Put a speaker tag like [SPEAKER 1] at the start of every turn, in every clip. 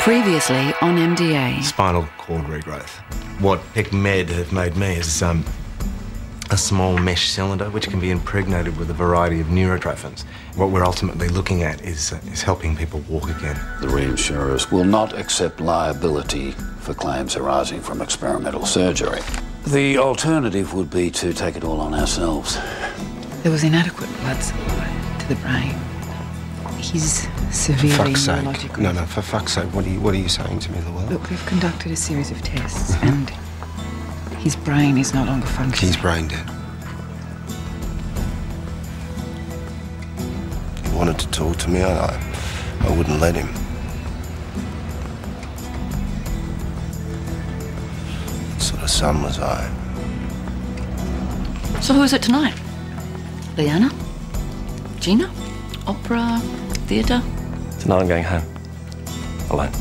[SPEAKER 1] Previously on MDA.
[SPEAKER 2] Spinal cord regrowth. What ECMED have made me is a small mesh cylinder which can be impregnated with a variety of neurotrophins. What we're ultimately looking at is helping people walk again.
[SPEAKER 3] The reinsurers will not accept liability for claims arising from experimental surgery. The alternative would be to take it all on ourselves.
[SPEAKER 1] There was inadequate blood supply to the brain. He's severely neurological.
[SPEAKER 2] No, for fuck's sake, what are you saying to me, Llewellyn?
[SPEAKER 1] Look, we've conducted a series of tests and his brain is no longer functioning.
[SPEAKER 2] He's brain dead. He wanted to talk to me, I wouldn't let him. What sort of son was I?
[SPEAKER 4] So who is it tonight? Liana? Gina? Opera? Theatre?
[SPEAKER 5] Tonight I'm going home. Alone.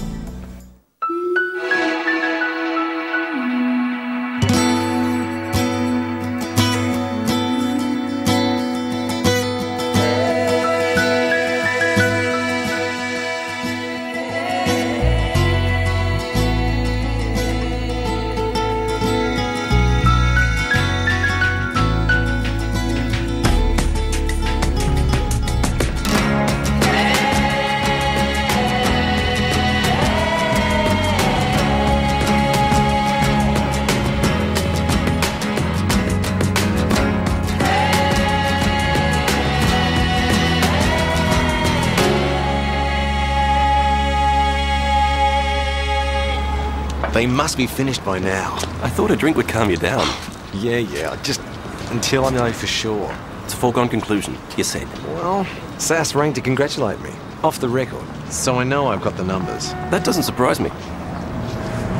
[SPEAKER 2] They must be finished by now.
[SPEAKER 5] I thought a drink would calm you down.
[SPEAKER 2] Yeah, just until I know for sure.
[SPEAKER 5] It's a foregone conclusion, you said.
[SPEAKER 2] Well, Sass rang to congratulate me, off the record, so I know I've got the numbers.
[SPEAKER 5] That doesn't surprise me.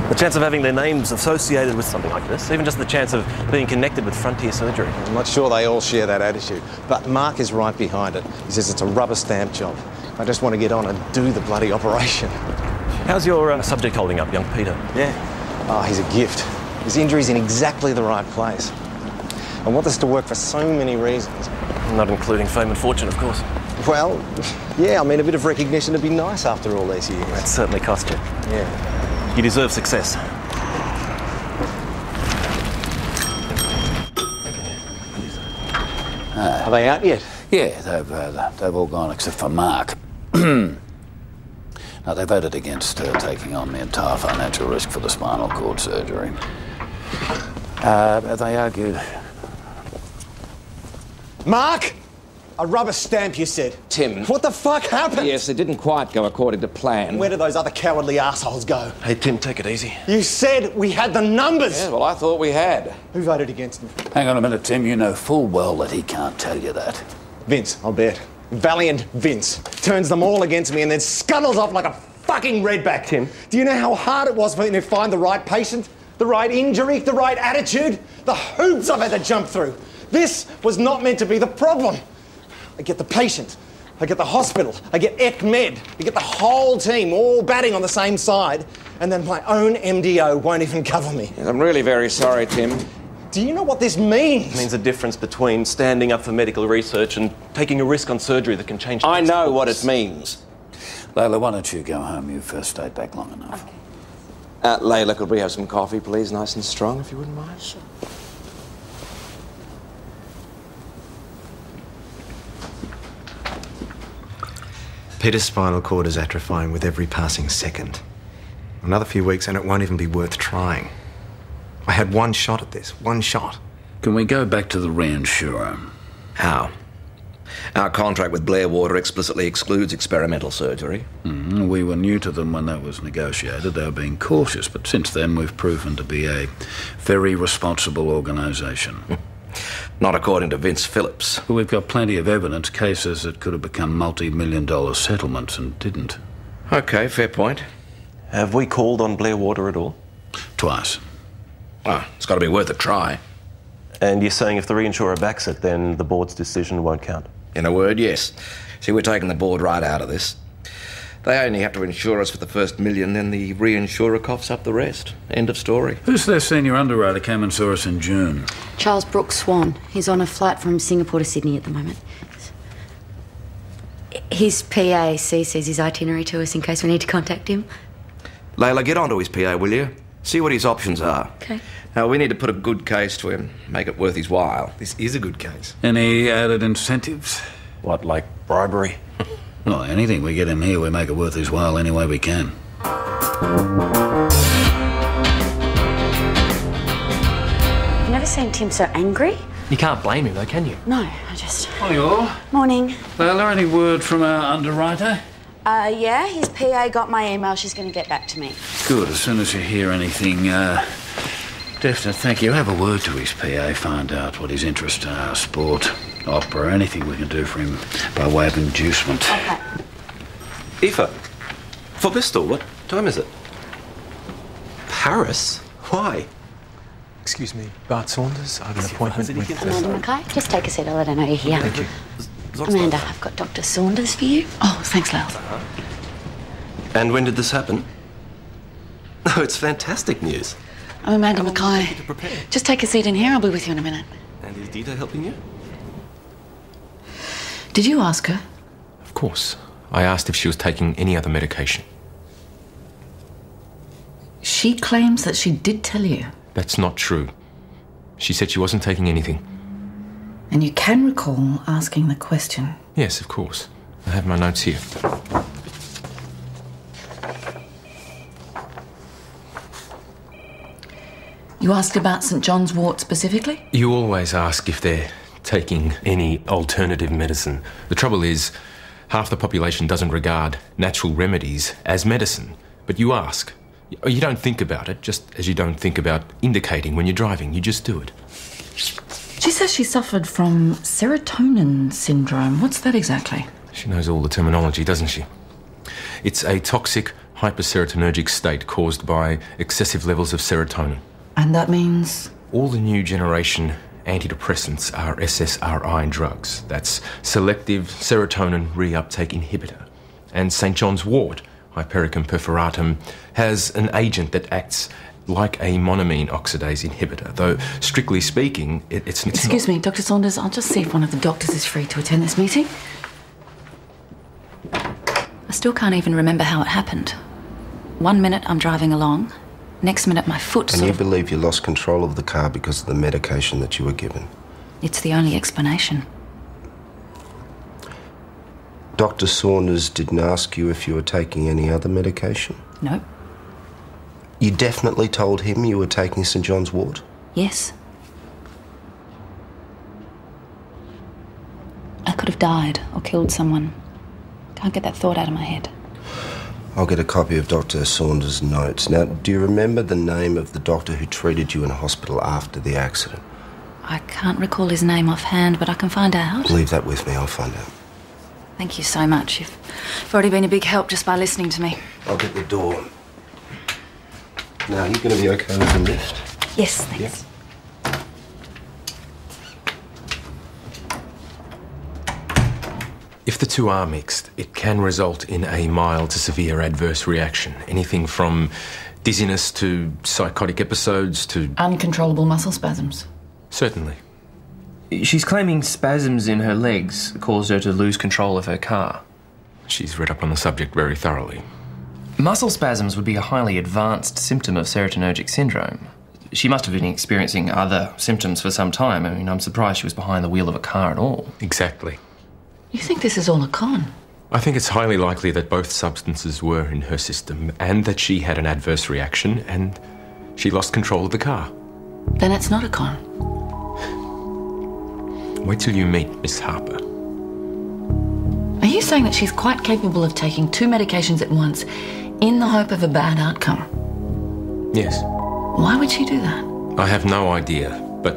[SPEAKER 5] The chance of having their names associated with something like this, even just the chance of being connected with frontier surgery.
[SPEAKER 6] I'm not sure they all share that attitude, but Mark is right behind it. He says it's a rubber stamp job. I just want to get on and do the bloody operation.
[SPEAKER 5] How's your subject holding up, young Peter?
[SPEAKER 6] Yeah. Oh, he's a gift. His injury's in exactly the right place. I want this to work for so many reasons.
[SPEAKER 5] Not including fame and fortune, of course.
[SPEAKER 6] Well, yeah, I mean, a bit of recognition would be nice after all these years.
[SPEAKER 5] That certainly cost you.
[SPEAKER 6] Yeah.
[SPEAKER 5] You deserve success.
[SPEAKER 6] Are they out yet?
[SPEAKER 3] Yeah, they've all gone except for Mark. Now, they voted against taking on the entire financial risk for the spinal cord surgery. They argued...
[SPEAKER 6] Mark! A rubber stamp, you said.
[SPEAKER 7] Tim.
[SPEAKER 6] What the fuck happened?
[SPEAKER 7] Yes, it didn't quite go according to plan.
[SPEAKER 6] Where did those other cowardly assholes go?
[SPEAKER 5] Hey, Tim, take it easy.
[SPEAKER 6] You said we had the numbers!
[SPEAKER 7] Yeah, well, I thought we had.
[SPEAKER 6] Who voted against me?
[SPEAKER 3] Hang on a minute, Tim. You know full well that he can't tell you that.
[SPEAKER 6] Vince, I'll bet. Valiant Vince turns them all against me and then scuttles off like a fucking redback.
[SPEAKER 5] Tim.
[SPEAKER 6] Do you know how hard it was for me to find the right patient, the right injury, the right attitude? The hoops I've had to jump through. This was not meant to be the problem. I get the patient, I get the hospital, I get ECMED, I get the whole team all batting on the same side, and then my own MDO won't even cover me.
[SPEAKER 7] Yes, I'm really very sorry, Tim.
[SPEAKER 6] Do you know what this means?
[SPEAKER 5] It means a difference between standing up for medical research and taking a risk on surgery that can change...
[SPEAKER 7] I know what it means.
[SPEAKER 3] Layla, why don't you go home? You've stayed back long enough.
[SPEAKER 7] Okay. Layla, could we have some coffee, please? Nice and strong, if you wouldn't mind. Sure.
[SPEAKER 2] Peter's spinal cord is atrophying with every passing second. Another few weeks and it won't even be worth trying. I had one shot at this, one shot.
[SPEAKER 3] Can we go back to the reinsurer?
[SPEAKER 8] How? Our contract with Blairwater explicitly excludes experimental surgery.
[SPEAKER 3] We were new to them when that was negotiated. They were being cautious, but since then we've proven to be a very responsible organisation.
[SPEAKER 8] Not according to Vince Phillips.
[SPEAKER 3] Well, we've got plenty of evidence, cases that could have become multi-million-dollar settlements and didn't.
[SPEAKER 8] Okay, fair point.
[SPEAKER 5] Have we called on Blairwater at all?
[SPEAKER 3] Twice.
[SPEAKER 8] Well, it's got to be worth a try.
[SPEAKER 5] And you're saying if the reinsurer backs it, then the board's decision won't count?
[SPEAKER 8] In a word, yes. See, we're taking the board right out of this. They only have to insure us for the first $1 million, then the reinsurer coughs up the rest. End of story.
[SPEAKER 3] Who's their senior underwriter came and saw us in June?
[SPEAKER 9] Charles Brooks Swan. He's on a flight from Singapore to Sydney at the moment. His PA CC's his itinerary to us in case we need to contact him.
[SPEAKER 8] Layla, get onto his PA, will you? See what his options are.
[SPEAKER 9] Okay.
[SPEAKER 8] Now, we need to put a good case to him, make it worth his while.
[SPEAKER 2] This is a good case.
[SPEAKER 3] Any added incentives?
[SPEAKER 5] What, like bribery?
[SPEAKER 3] Well, anything we get him here, we make it worth his while any way we can.
[SPEAKER 9] I've never seen Tim so angry.
[SPEAKER 10] You can't blame him, though, can you?
[SPEAKER 9] No, I just...
[SPEAKER 3] Hi, all.
[SPEAKER 9] Morning.
[SPEAKER 3] Layla, any word from our underwriter?
[SPEAKER 9] Yeah, his PA got my email. She's going to get back to me.
[SPEAKER 3] Good. As soon as you hear anything, definite thank you. Have a word to his PA, find out what his interests are, sport, opera, anything we can do for him by way of inducement.
[SPEAKER 9] Okay.
[SPEAKER 5] Aoife, for Bristol, what time is it?
[SPEAKER 10] Paris? Why?
[SPEAKER 2] Excuse me, Bart Saunders. I have an appointment with...
[SPEAKER 9] Amanda Mackay, just take a seat. I'll let her know you're here.
[SPEAKER 2] Thank you.
[SPEAKER 9] Amanda, I've got Dr. Saunders for you.
[SPEAKER 1] Oh, thanks, Lyle.
[SPEAKER 5] And when did this happen? Oh, it's fantastic news.
[SPEAKER 1] I'm Amanda Mackay.
[SPEAKER 5] To prepare.
[SPEAKER 1] Just take a seat in here. I'll be with you in a minute.
[SPEAKER 5] And is Dita helping you?
[SPEAKER 1] Did you ask her?
[SPEAKER 10] Of course. I asked if she was taking any other medication.
[SPEAKER 1] She claims that she did tell you.
[SPEAKER 10] That's not true. She said she wasn't taking anything.
[SPEAKER 1] And you can recall asking the question.
[SPEAKER 10] Yes, of course. I have my notes here.
[SPEAKER 1] You asked about St John's wort specifically?
[SPEAKER 10] You always ask if they're taking any alternative medicine. The trouble is, half the population doesn't regard natural remedies as medicine. But you ask. You don't think about it, just as you don't think about indicating when you're driving. You just do it.
[SPEAKER 1] She says she suffered from serotonin syndrome. What's that exactly?
[SPEAKER 10] She knows all the terminology, doesn't she? It's a toxic hyperserotonergic state caused by excessive levels of serotonin.
[SPEAKER 1] And that means?
[SPEAKER 10] All the new generation antidepressants are SSRI drugs. That's selective serotonin reuptake inhibitor. And St John's wort, Hypericum perforatum, has an agent that acts like a monoamine oxidase inhibitor, though strictly speaking, it's not.
[SPEAKER 1] Excuse me, Dr. Saunders, I'll just see if one of the doctors is free to attend this meeting.
[SPEAKER 4] I still can't even remember how it happened. 1 minute I'm driving along, next minute my foot
[SPEAKER 11] And you believe you lost control of the car because of the medication that you were given?
[SPEAKER 4] It's the only explanation.
[SPEAKER 11] Dr. Saunders didn't ask you if you were taking any other medication?
[SPEAKER 4] No.
[SPEAKER 11] You definitely told him you were taking St John's wort?
[SPEAKER 4] Yes. I could have died or killed someone. Can't get that thought out of my head.
[SPEAKER 11] I'll get a copy of Dr. Saunders' notes. Now, do you remember the name of the doctor who treated you in hospital after the accident?
[SPEAKER 4] I can't recall his name offhand, but I can find out.
[SPEAKER 11] Leave that with me, I'll find out.
[SPEAKER 4] Thank you so much. You've already been a big help just by listening to me.
[SPEAKER 11] I'll get the door. Now, you're going to be okay with the lift?
[SPEAKER 4] Yes, thanks.
[SPEAKER 10] If the two are mixed, it can result in a mild to severe adverse reaction. Anything from dizziness to psychotic episodes to...
[SPEAKER 1] Uncontrollable muscle spasms.
[SPEAKER 10] Certainly. She's claiming spasms in her legs caused her to lose control of her car. She's read up on the subject very thoroughly.
[SPEAKER 12] Muscle spasms would be a highly advanced symptom of serotonergic syndrome. She must have been experiencing other symptoms for some time. I mean, I'm surprised she was behind the wheel of a car at all.
[SPEAKER 10] Exactly.
[SPEAKER 1] You think this is all a con?
[SPEAKER 10] I think it's highly likely that both substances were in her system and that she had an adverse reaction and she lost control of the car.
[SPEAKER 1] Then it's not a con.
[SPEAKER 10] Wait till you meet Miss Harper.
[SPEAKER 1] Are you saying that she's quite capable of taking two medications at once in the hope of a bad outcome?
[SPEAKER 10] Yes.
[SPEAKER 1] Why would she do that?
[SPEAKER 10] I have no idea, but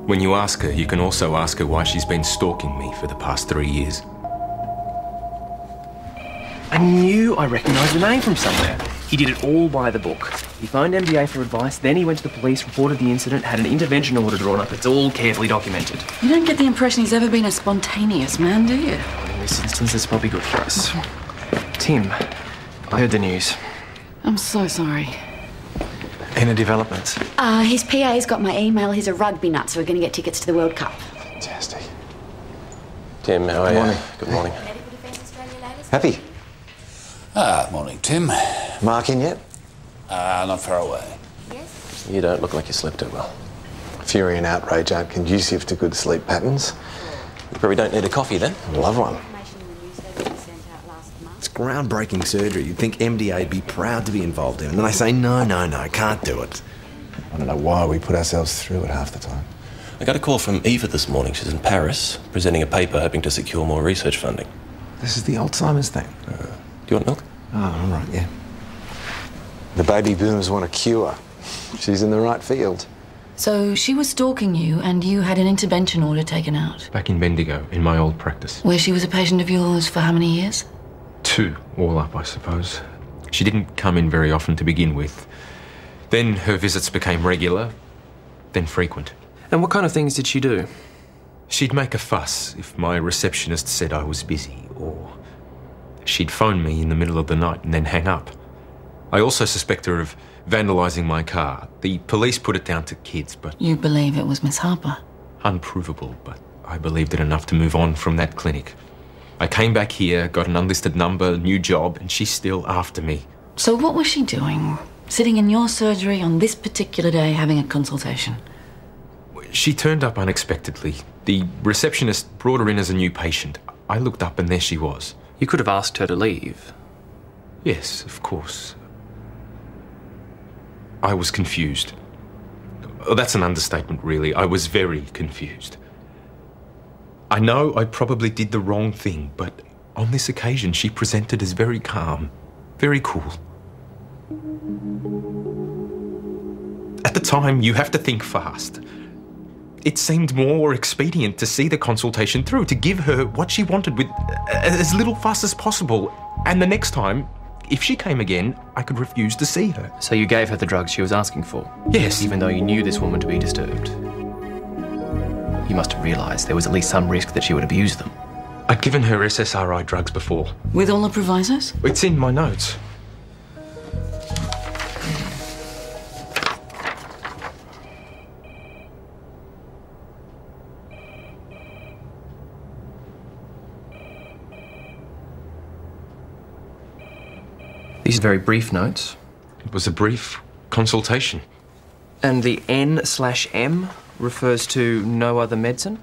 [SPEAKER 10] when you ask her, you can also ask her why she's been stalking me for the past 3 years.
[SPEAKER 12] I knew I recognised the name from somewhere. He did it all by the book. He phoned MDA for advice, then he went to the police, reported the incident, had an intervention order drawn up. It's all carefully documented.
[SPEAKER 1] You don't get the impression he's ever been a spontaneous man, do you?
[SPEAKER 12] In this instance, it's probably good for us. Tim, I heard the news.
[SPEAKER 1] I'm so sorry.
[SPEAKER 2] Any developments?
[SPEAKER 9] His PA's got my email. He's a rugby nut, so we're going to get tickets to the World Cup.
[SPEAKER 2] Fantastic.
[SPEAKER 5] Tim, how are you?
[SPEAKER 2] Morning.
[SPEAKER 5] Good morning.
[SPEAKER 2] Happy?
[SPEAKER 3] Morning, Tim.
[SPEAKER 7] Mark in yet?
[SPEAKER 3] Not far away.
[SPEAKER 5] You don't look like you slept too well.
[SPEAKER 6] Fury and outrage aren't conducive to good sleep patterns.
[SPEAKER 5] You probably don't need a coffee then.
[SPEAKER 6] Love one.
[SPEAKER 11] It's groundbreaking surgery. You'd think MDA'd be proud to be involved in it. And then they say, no, can't do it.
[SPEAKER 6] I don't know why we put ourselves through it half the time.
[SPEAKER 5] I got a call from Eva this morning. She's in Paris, presenting a paper hoping to secure more research funding.
[SPEAKER 6] This is the Alzheimer's thing.
[SPEAKER 5] Do you want milk?
[SPEAKER 6] Oh, all right, yeah. The baby boomers want a cure. She's in the right field.
[SPEAKER 4] So she was stalking you and you had an intervention order taken out?
[SPEAKER 10] Back in Bendigo, in my old practice.
[SPEAKER 4] Where she was a patient of yours for how many years?
[SPEAKER 10] 2, all up, I suppose. She didn't come in very often to begin with. Then her visits became regular, then frequent.
[SPEAKER 12] And what kind of things did she do?
[SPEAKER 10] She'd make a fuss if my receptionist said I was busy, or she'd phone me in the middle of the night and then hang up. I also suspect her of vandalising my car. The police put it down to kids, but...
[SPEAKER 4] You believe it was Miss Harper?
[SPEAKER 10] Unprovable, but I believed it enough to move on from that clinic. I came back here, got an unlisted number, new job, and she's still after me.
[SPEAKER 4] So what was she doing? Sitting in your surgery on this particular day having a consultation?
[SPEAKER 10] She turned up unexpectedly. The receptionist brought her in as a new patient. I looked up and there she was.
[SPEAKER 12] You could have asked her to leave.
[SPEAKER 10] Yes, of course. I was confused. Oh, that's an understatement, really. I was very confused. I know I probably did the wrong thing, but on this occasion she presented as very calm, very cool. At the time, you have to think fast. It seemed more expedient to see the consultation through, to give her what she wanted with as little fuss as possible. And the next time, if she came again, I could refuse to see her.
[SPEAKER 12] So you gave her the drugs she was asking for?
[SPEAKER 10] Yes.
[SPEAKER 12] Even though you knew this woman to be disturbed? You must have realised there was at least some risk that she would abuse them.
[SPEAKER 10] I'd given her SSRI drugs before.
[SPEAKER 4] With all the provisos?
[SPEAKER 10] It's in my notes.
[SPEAKER 12] These are very brief notes.
[SPEAKER 10] It was a brief consultation.
[SPEAKER 12] And the N/M refers to no other medicine?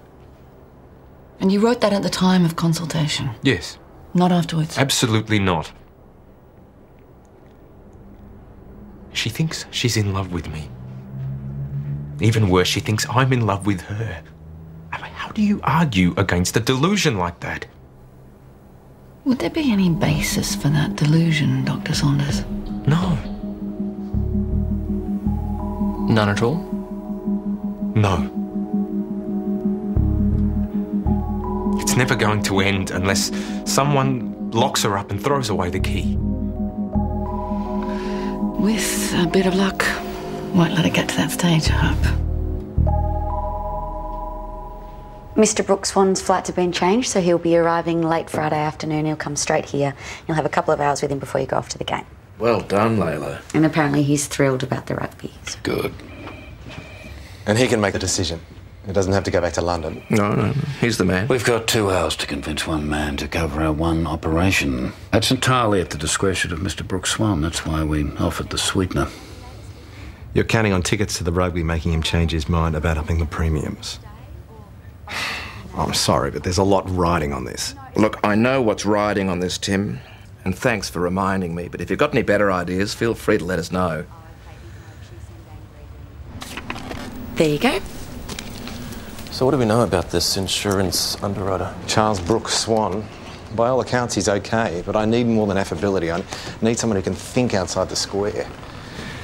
[SPEAKER 4] And you wrote that at the time of consultation?
[SPEAKER 10] Yes.
[SPEAKER 4] Not afterwards?
[SPEAKER 10] Absolutely not. She thinks she's in love with me. Even worse, she thinks I'm in love with her. How do you argue against a delusion like that?
[SPEAKER 4] Would there be any basis for that delusion, Dr. Saunders?
[SPEAKER 10] No.
[SPEAKER 12] None at all?
[SPEAKER 10] No. It's never going to end unless someone locks her up and throws away the key.
[SPEAKER 4] With a bit of luck, won't let it get to that stage, I hope.
[SPEAKER 9] Mr. Brooks Swan's flights have been changed, so he'll be arriving late Friday afternoon. He'll come straight here. You'll have a couple of hours with him before you go off to the game.
[SPEAKER 8] Well done, Layla.
[SPEAKER 9] And apparently he's thrilled about the rugby.
[SPEAKER 3] Good.
[SPEAKER 6] And he can make a decision. He doesn't have to go back to London.
[SPEAKER 8] No. He's the man.
[SPEAKER 3] We've got 2 hours to convince one man to cover our one operation. That's entirely at the discretion of Mr. Brooks Swan. That's why we offered the sweetener.
[SPEAKER 2] You're counting on tickets to the rugby making him change his mind about upping the premiums. I'm sorry, but there's a lot riding on this.
[SPEAKER 8] Look, I know what's riding on this, Tim, and thanks for reminding me, but if you've got any better ideas, feel free to let us know.
[SPEAKER 9] There you go.
[SPEAKER 5] So what do we know about this insurance underwriter?
[SPEAKER 6] Charles Brooks Swan. By all accounts, he's okay, but I need more than affability. I need someone who can think outside the square.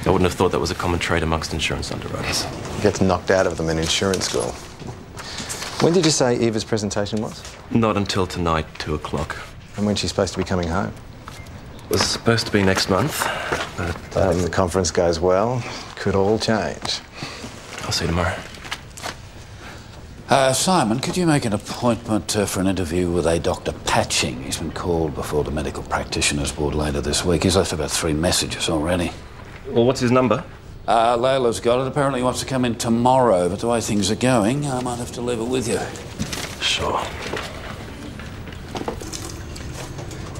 [SPEAKER 5] I wouldn't have thought that was a common trait amongst insurance underwriters.
[SPEAKER 6] Gets knocked out of them in insurance school. When did you say Eva's presentation was?
[SPEAKER 5] Not until tonight, 2 o'clock.
[SPEAKER 6] And when's she supposed to be coming home?
[SPEAKER 5] It was supposed to be next month, but...
[SPEAKER 6] If the conference goes well, could all change.
[SPEAKER 5] I'll see you tomorrow.
[SPEAKER 3] Simon, could you make an appointment for an interview with a Dr. Patching? He's been called before the Medical Practitioners Board later this week. He's left about 3 messages already.
[SPEAKER 5] Well, what's his number?
[SPEAKER 3] Layla's got it. Apparently he wants to come in tomorrow, but the way things are going, I might have to leave it with you.
[SPEAKER 5] Sure.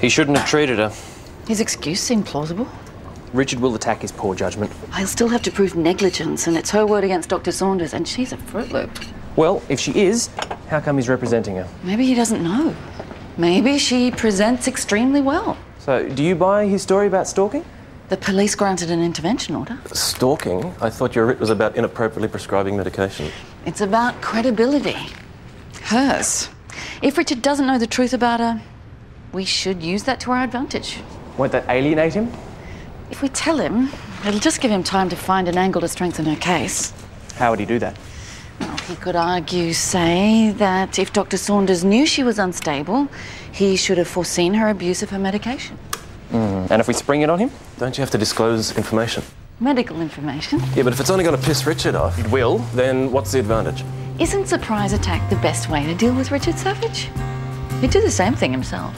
[SPEAKER 12] He shouldn't have treated her.
[SPEAKER 13] His excuse seemed plausible.
[SPEAKER 12] Richard will attack his poor judgment.
[SPEAKER 13] I'll still have to prove negligence, and it's her word against Dr. Saunders, and she's a Fruit Loop.
[SPEAKER 12] Well, if she is, how come he's representing her?
[SPEAKER 13] Maybe he doesn't know. Maybe she presents extremely well.
[SPEAKER 12] So, do you buy his story about stalking?
[SPEAKER 13] The police granted an intervention order.
[SPEAKER 5] Stalking? I thought your writ was about inappropriately prescribing medication.
[SPEAKER 13] It's about credibility. Hers. If Richard doesn't know the truth about her, we should use that to our advantage.
[SPEAKER 12] Won't that alienate him?
[SPEAKER 13] If we tell him, it'll just give him time to find an angle to strengthen her case.
[SPEAKER 12] How would he do that?
[SPEAKER 13] Well, he could argue, say, that if Dr. Saunders knew she was unstable, he should have foreseen her abuse of her medication.
[SPEAKER 12] And if we spring it on him?
[SPEAKER 5] Don't you have to disclose information?
[SPEAKER 13] Medical information.
[SPEAKER 5] Yeah, but if it's only going to piss Richard off,
[SPEAKER 12] It will.
[SPEAKER 5] then what's the advantage?
[SPEAKER 13] Isn't surprise attack the best way to deal with Richard Savage? He'd do the same thing himself.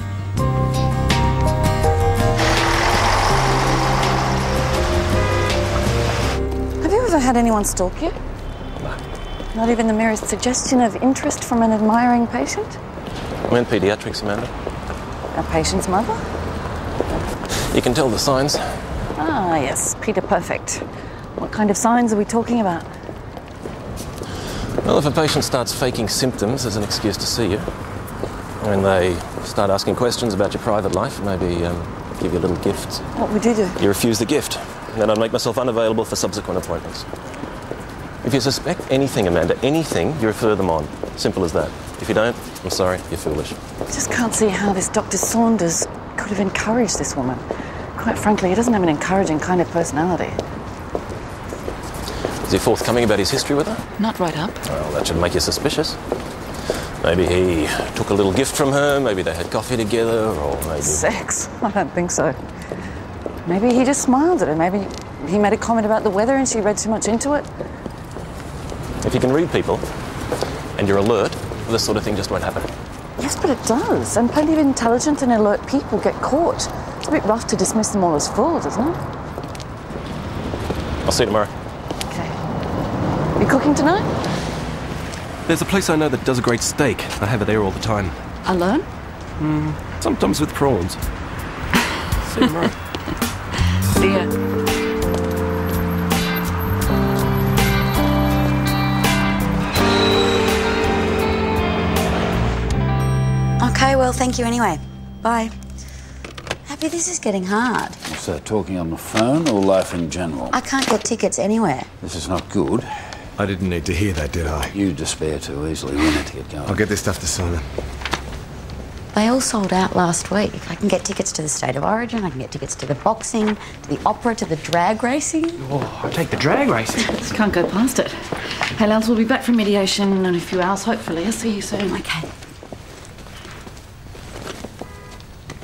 [SPEAKER 13] Have you ever had anyone stalk you?
[SPEAKER 5] No.
[SPEAKER 13] Not even the merest suggestion of interest from an admiring patient?
[SPEAKER 5] I'm in paediatrics, Amanda.
[SPEAKER 13] A patient's mother?
[SPEAKER 5] You can tell the signs.
[SPEAKER 13] Ah, yes, Peter Perfect. What kind of signs are we talking about?
[SPEAKER 5] Well, if a patient starts faking symptoms as an excuse to see you, when they start asking questions about your private life, maybe give you a little gift.
[SPEAKER 13] What would you do?
[SPEAKER 5] You refuse the gift, and then I'd make myself unavailable for subsequent appointments. If you suspect anything, Amanda, anything, you refer them on. Simple as that. If you don't, I'm sorry, you're foolish.
[SPEAKER 13] I just can't see how this Dr. Saunders could have encouraged this woman. Quite frankly, he doesn't have an encouraging kind of personality.
[SPEAKER 5] Is he forthcoming about his history with her?
[SPEAKER 13] Not right up.
[SPEAKER 5] Well, that should make you suspicious. Maybe he took a little gift from her, maybe they had coffee together, or maybe...
[SPEAKER 13] Sex? I don't think so. Maybe he just smiled at her. Maybe he made a comment about the weather and she read too much into it.
[SPEAKER 5] If you can read people, and you're alert, this sort of thing just won't happen.
[SPEAKER 13] Yes, but it does. And plenty of intelligent and alert people get caught. It's a bit rough to dismiss them all as frauds, isn't it?
[SPEAKER 5] I'll see you tomorrow.
[SPEAKER 13] Okay. You cooking tonight?
[SPEAKER 10] There's a place I know that does a great steak. I have it there all the time.
[SPEAKER 13] Alone?
[SPEAKER 10] Sometimes with prawns. See you tomorrow.
[SPEAKER 13] See ya.
[SPEAKER 9] Okay, well, thank you anyway. Bye. Happy, this is getting hard.
[SPEAKER 3] What's that, talking on the phone or life in general?
[SPEAKER 9] I can't get tickets anywhere.
[SPEAKER 3] This is not good.
[SPEAKER 2] I didn't need to hear that, did I?
[SPEAKER 3] You despair too easily. We need to get going.
[SPEAKER 2] I'll get this stuff to Simon.
[SPEAKER 9] They all sold out last week. I can get tickets to the State of Origin, I can get tickets to the boxing, to the opera, to the drag racing.
[SPEAKER 12] Oh, I'll take the drag racing.
[SPEAKER 13] Just can't go past it. Hey, Lance, we'll be back from mediation in a few hours, hopefully. I'll see you soon.
[SPEAKER 9] Okay.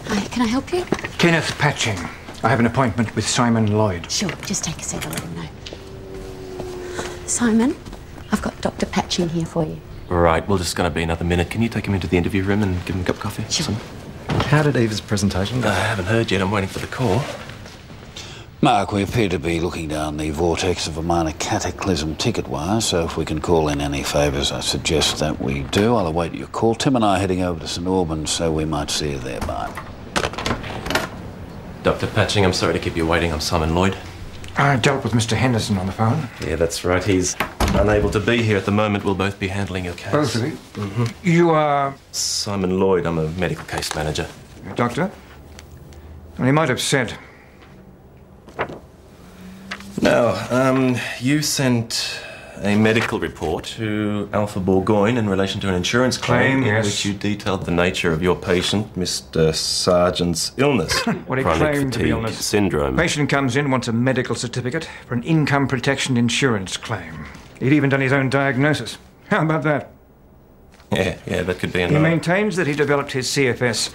[SPEAKER 9] Hi, can I help you?
[SPEAKER 14] Kenneth Patching. I have an appointment with Simon Lloyd.
[SPEAKER 9] Sure, just take a seat, I'll let him know. Simon, I've got Dr. Patching here for you.
[SPEAKER 10] Right, well, just going to be another minute. Can you take him into the interview room and give him a cup of coffee?
[SPEAKER 9] Sure.
[SPEAKER 2] How did Eva's presentation go?
[SPEAKER 10] I haven't heard yet. I'm waiting for the call.
[SPEAKER 3] Mark, we appear to be looking down the vortex of a minor cataclysm ticket-wise, so if we can call in any favours, I suggest that we do. I'll await your call. Tim and I are heading over to St Albans, so we might see you there, bye.
[SPEAKER 10] Dr. Patching, I'm sorry to keep you waiting. I'm Simon Lloyd.
[SPEAKER 14] I dealt with Mr. Henderson on the phone.
[SPEAKER 10] Yeah, that's right. He's unable to be here at the moment. We'll both be handling your case.
[SPEAKER 14] Both of you? You are...
[SPEAKER 10] Simon Lloyd. I'm a medical case manager.
[SPEAKER 14] Doctor? Well, he might have said...
[SPEAKER 10] Now, you sent a medical report to Alpha Bourgogne in relation to an insurance claim in which you detailed the nature of your patient, Mr. Sargent's illness.
[SPEAKER 14] What he
[SPEAKER 10] Chronic
[SPEAKER 14] claimed to be
[SPEAKER 10] fatigue
[SPEAKER 14] illness.
[SPEAKER 10] syndrome.
[SPEAKER 14] Patient comes in, wants a medical certificate for an income protection insurance claim. He'd even done his own diagnosis. How about that?
[SPEAKER 10] Yeah, that could be
[SPEAKER 14] He
[SPEAKER 10] enough.
[SPEAKER 14] maintains that he developed his CFS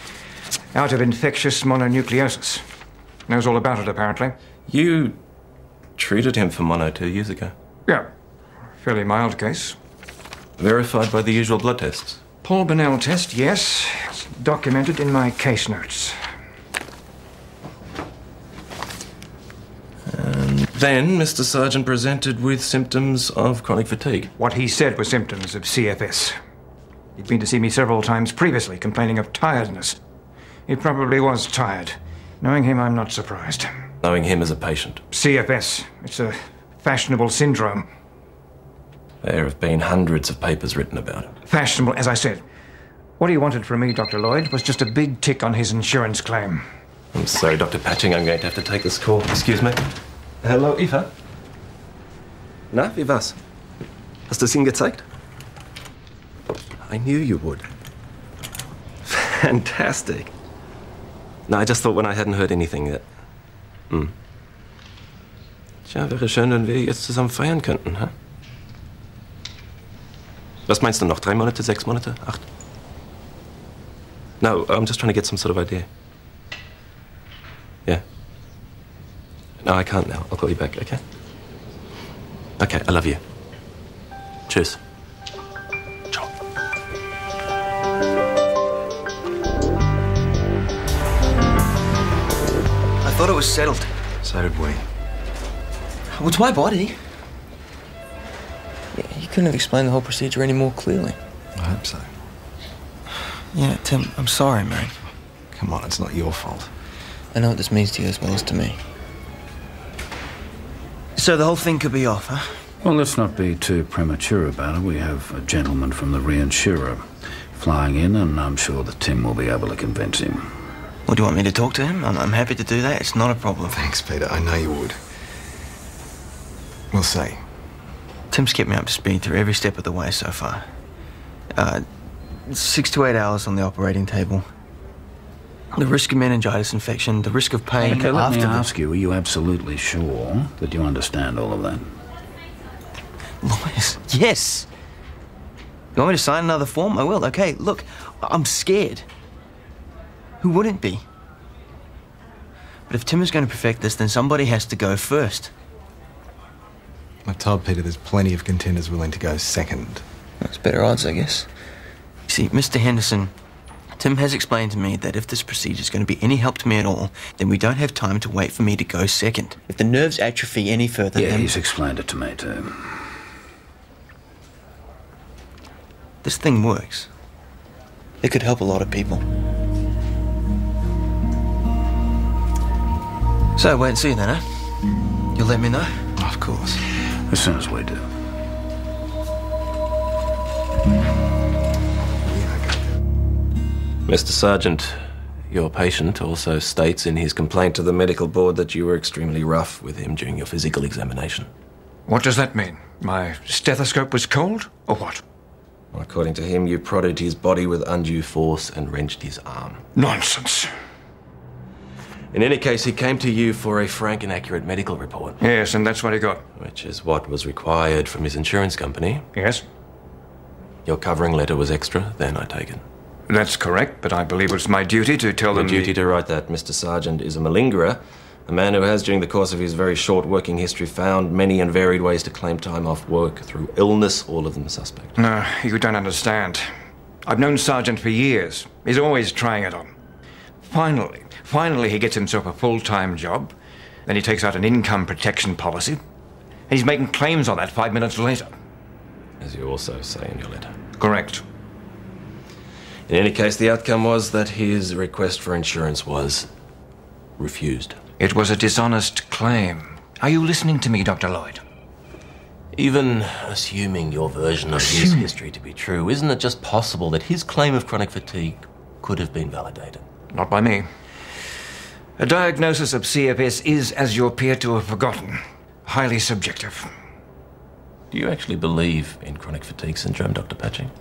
[SPEAKER 14] out of infectious mononucleosis. Knows all about it, apparently.
[SPEAKER 10] You treated him for mono 2 years ago.
[SPEAKER 14] Yeah. Fairly mild case.
[SPEAKER 10] Verified by the usual blood tests.
[SPEAKER 14] Paul Burnell test, yes. It's documented in my case notes.
[SPEAKER 10] And then Mr. Sargent presented with symptoms of chronic fatigue.
[SPEAKER 14] What he said were symptoms of CFS. He'd been to see me several times previously, complaining of tiredness. He probably was tired. Knowing him, I'm not surprised.
[SPEAKER 10] Knowing him as a patient.
[SPEAKER 14] CFS. It's a fashionable syndrome.
[SPEAKER 10] There have been hundreds of papers written about it.
[SPEAKER 14] Fashionable, as I said. What he wanted from me, Dr. Lloyd, was just a big tick on his insurance claim.
[SPEAKER 10] I'm sorry, Dr. Patching, I'm going to have to take this call. Excuse me. Hello, Eva. Na, wie war's? Hast du es ihm gezeigt? I knew you would. Fantastic. No, I just thought when I hadn't heard anything that... Tja, wäre schön, wenn wir jetzt zusammen feiern könnten, ha? Was meinst du noch? 3 Monate, 6 Monate, 8? No, I'm just trying to get some sort of idea. Yeah. No, I can't now. I'll call you back, okay? Okay, I love you. Tschüss. Ciao.
[SPEAKER 15] I thought it was settled.
[SPEAKER 2] So did we.
[SPEAKER 15] Well, it's my body. Yeah, you couldn't have explained the whole procedure any more clearly.
[SPEAKER 2] I hope so.
[SPEAKER 15] Yeah, Tim, I'm sorry, man.
[SPEAKER 2] Come on, it's not your fault.
[SPEAKER 15] I know what this means to you as well as to me. So the whole thing could be off, huh?
[SPEAKER 3] Well, let's not be too premature about it. We have a gentleman from the reinsurer flying in, and I'm sure that Tim will be able to convince him.
[SPEAKER 15] Well, do you want me to talk to him? I'm happy to do that. It's not a problem.
[SPEAKER 2] Thanks, Peter. I know you would. We'll see.
[SPEAKER 15] Tim's kept me up to speed through every step of the way so far. 6 to 8 hours on the operating table. The risk of meningitis infection, the risk of pain.
[SPEAKER 3] Okay, let me
[SPEAKER 15] after
[SPEAKER 3] ask you, are you absolutely sure that you understand all of that?
[SPEAKER 15] Lawyers? Yes. You want me to sign another form? I will. Okay, look, I'm scared. Who wouldn't be? But if Tim is going to perfect this, then somebody has to go first.
[SPEAKER 2] I've told Peter there's plenty of contenders willing to go second.
[SPEAKER 15] That's better odds, I guess. You see, Mr. Henderson, Tim has explained to me that if this procedure is going to be any help to me at all, then we don't have time to wait for me to go second. If the nerves atrophy any further,
[SPEAKER 3] Yeah,
[SPEAKER 15] then...
[SPEAKER 3] he's explained it to me too.
[SPEAKER 15] This thing works. It could help a lot of people. So, wait and see then, huh? You'll let me know?
[SPEAKER 2] Of course.
[SPEAKER 3] As soon as we do.
[SPEAKER 10] Mr. Sergeant, your patient also states in his complaint to the medical board that you were extremely rough with him during your physical examination.
[SPEAKER 14] What does that mean? My stethoscope was cold, or what?
[SPEAKER 10] Well, according to him, you prodded his body with undue force and wrenched his arm.
[SPEAKER 14] Nonsense.
[SPEAKER 10] In any case, he came to you for a frank and accurate medical report.
[SPEAKER 14] Yes, and that's what he got.
[SPEAKER 10] Which is what was required from his insurance company.
[SPEAKER 14] Yes.
[SPEAKER 10] Your covering letter was extra, then, I take it.
[SPEAKER 14] That's correct, but I believe it's my duty to tell them...
[SPEAKER 10] Your duty to write that Mr. Sergeant is a malingerer, a man who has, during the course of his very short working history, found many and varied ways to claim time off work through illness, all of them suspect.
[SPEAKER 14] No, you don't understand. I've known Sergeant for years. He's always trying it on. Finally he gets himself a full-time job. Then he takes out an income protection policy. And he's making claims on that 5 minutes later.
[SPEAKER 10] As you also say in your letter.
[SPEAKER 14] Correct.
[SPEAKER 10] In any case, the outcome was that his request for insurance was refused.
[SPEAKER 14] It was a dishonest claim. Are you listening to me, Dr. Lloyd?
[SPEAKER 10] Even assuming your version of his history to be true, isn't it just possible that his claim of chronic fatigue could have been validated?
[SPEAKER 14] Not by me. A diagnosis of CFS is, as you appear to have forgotten, highly subjective.
[SPEAKER 10] Do you actually believe in chronic fatigue syndrome, Dr. Patching?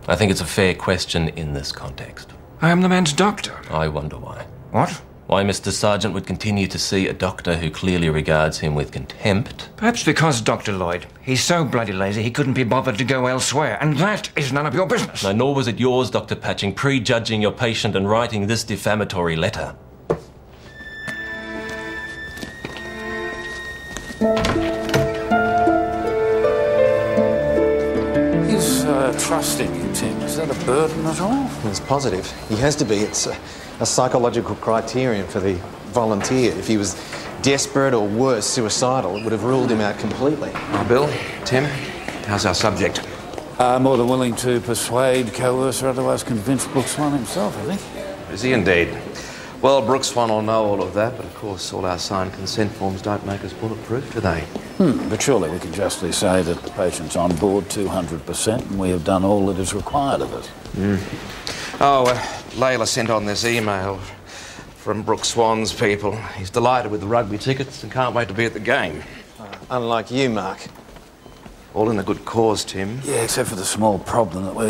[SPEAKER 10] I think it's a fair question in this context.
[SPEAKER 14] I am the man's doctor.
[SPEAKER 10] I wonder why.
[SPEAKER 14] What?
[SPEAKER 10] Why Mr. Sergeant would continue to see a doctor who clearly regards him with contempt.
[SPEAKER 14] Perhaps because, Dr. Lloyd, he's so bloody lazy he couldn't be bothered to go elsewhere, and that is none of your business.
[SPEAKER 10] No, nor was it yours, Dr. Patching, prejudging your patient and writing this defamatory letter.
[SPEAKER 3] He's trusting you, Tim. Is that a burden at all?
[SPEAKER 6] It's positive. He has to be. It's a psychological criterion for the volunteer. If he was desperate or worse, suicidal, it would have ruled him out completely.
[SPEAKER 8] Oh, Bill, Tim, how's our subject?
[SPEAKER 3] More than willing to persuade, coerce, or otherwise convince Brooks One himself, I think.
[SPEAKER 8] Is he indeed? Well, Brooks One will know all of that, but of course all our signed consent forms don't make us bulletproof, do they?
[SPEAKER 3] But surely we can justly say that the patient's on board 200% and we have done all that is required of us.
[SPEAKER 8] Oh, Layla sent on this email from Brooks Swan's people. He's delighted with the rugby tickets and can't wait to be at the game.
[SPEAKER 6] Unlike you, Mark.
[SPEAKER 8] All in a good cause, Tim.
[SPEAKER 3] Yeah, except for the small problem that we're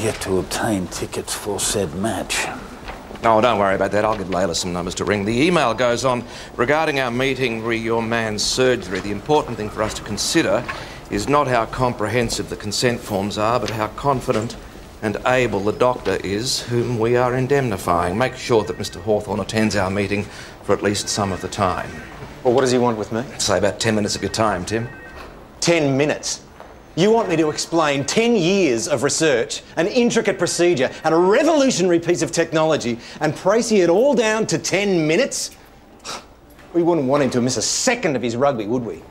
[SPEAKER 3] yet to obtain tickets for said match.
[SPEAKER 8] Oh, don't worry about that. I'll give Layla some numbers to ring. The email goes on, regarding our meeting re your man's surgery, the important thing for us to consider is not how comprehensive the consent forms are, but how confident and able the doctor is whom we are indemnifying. Make sure that Mr. Hawthorne attends our meeting for at least some of the time.
[SPEAKER 6] Well, what does he want with me?
[SPEAKER 8] Say about 10 minutes of your time, Tim.
[SPEAKER 6] 10 minutes? You want me to explain 10 years of research, an intricate procedure, and a revolutionary piece of technology, and pricey it all down to 10 minutes? We wouldn't want him to miss a second of his rugby, would we?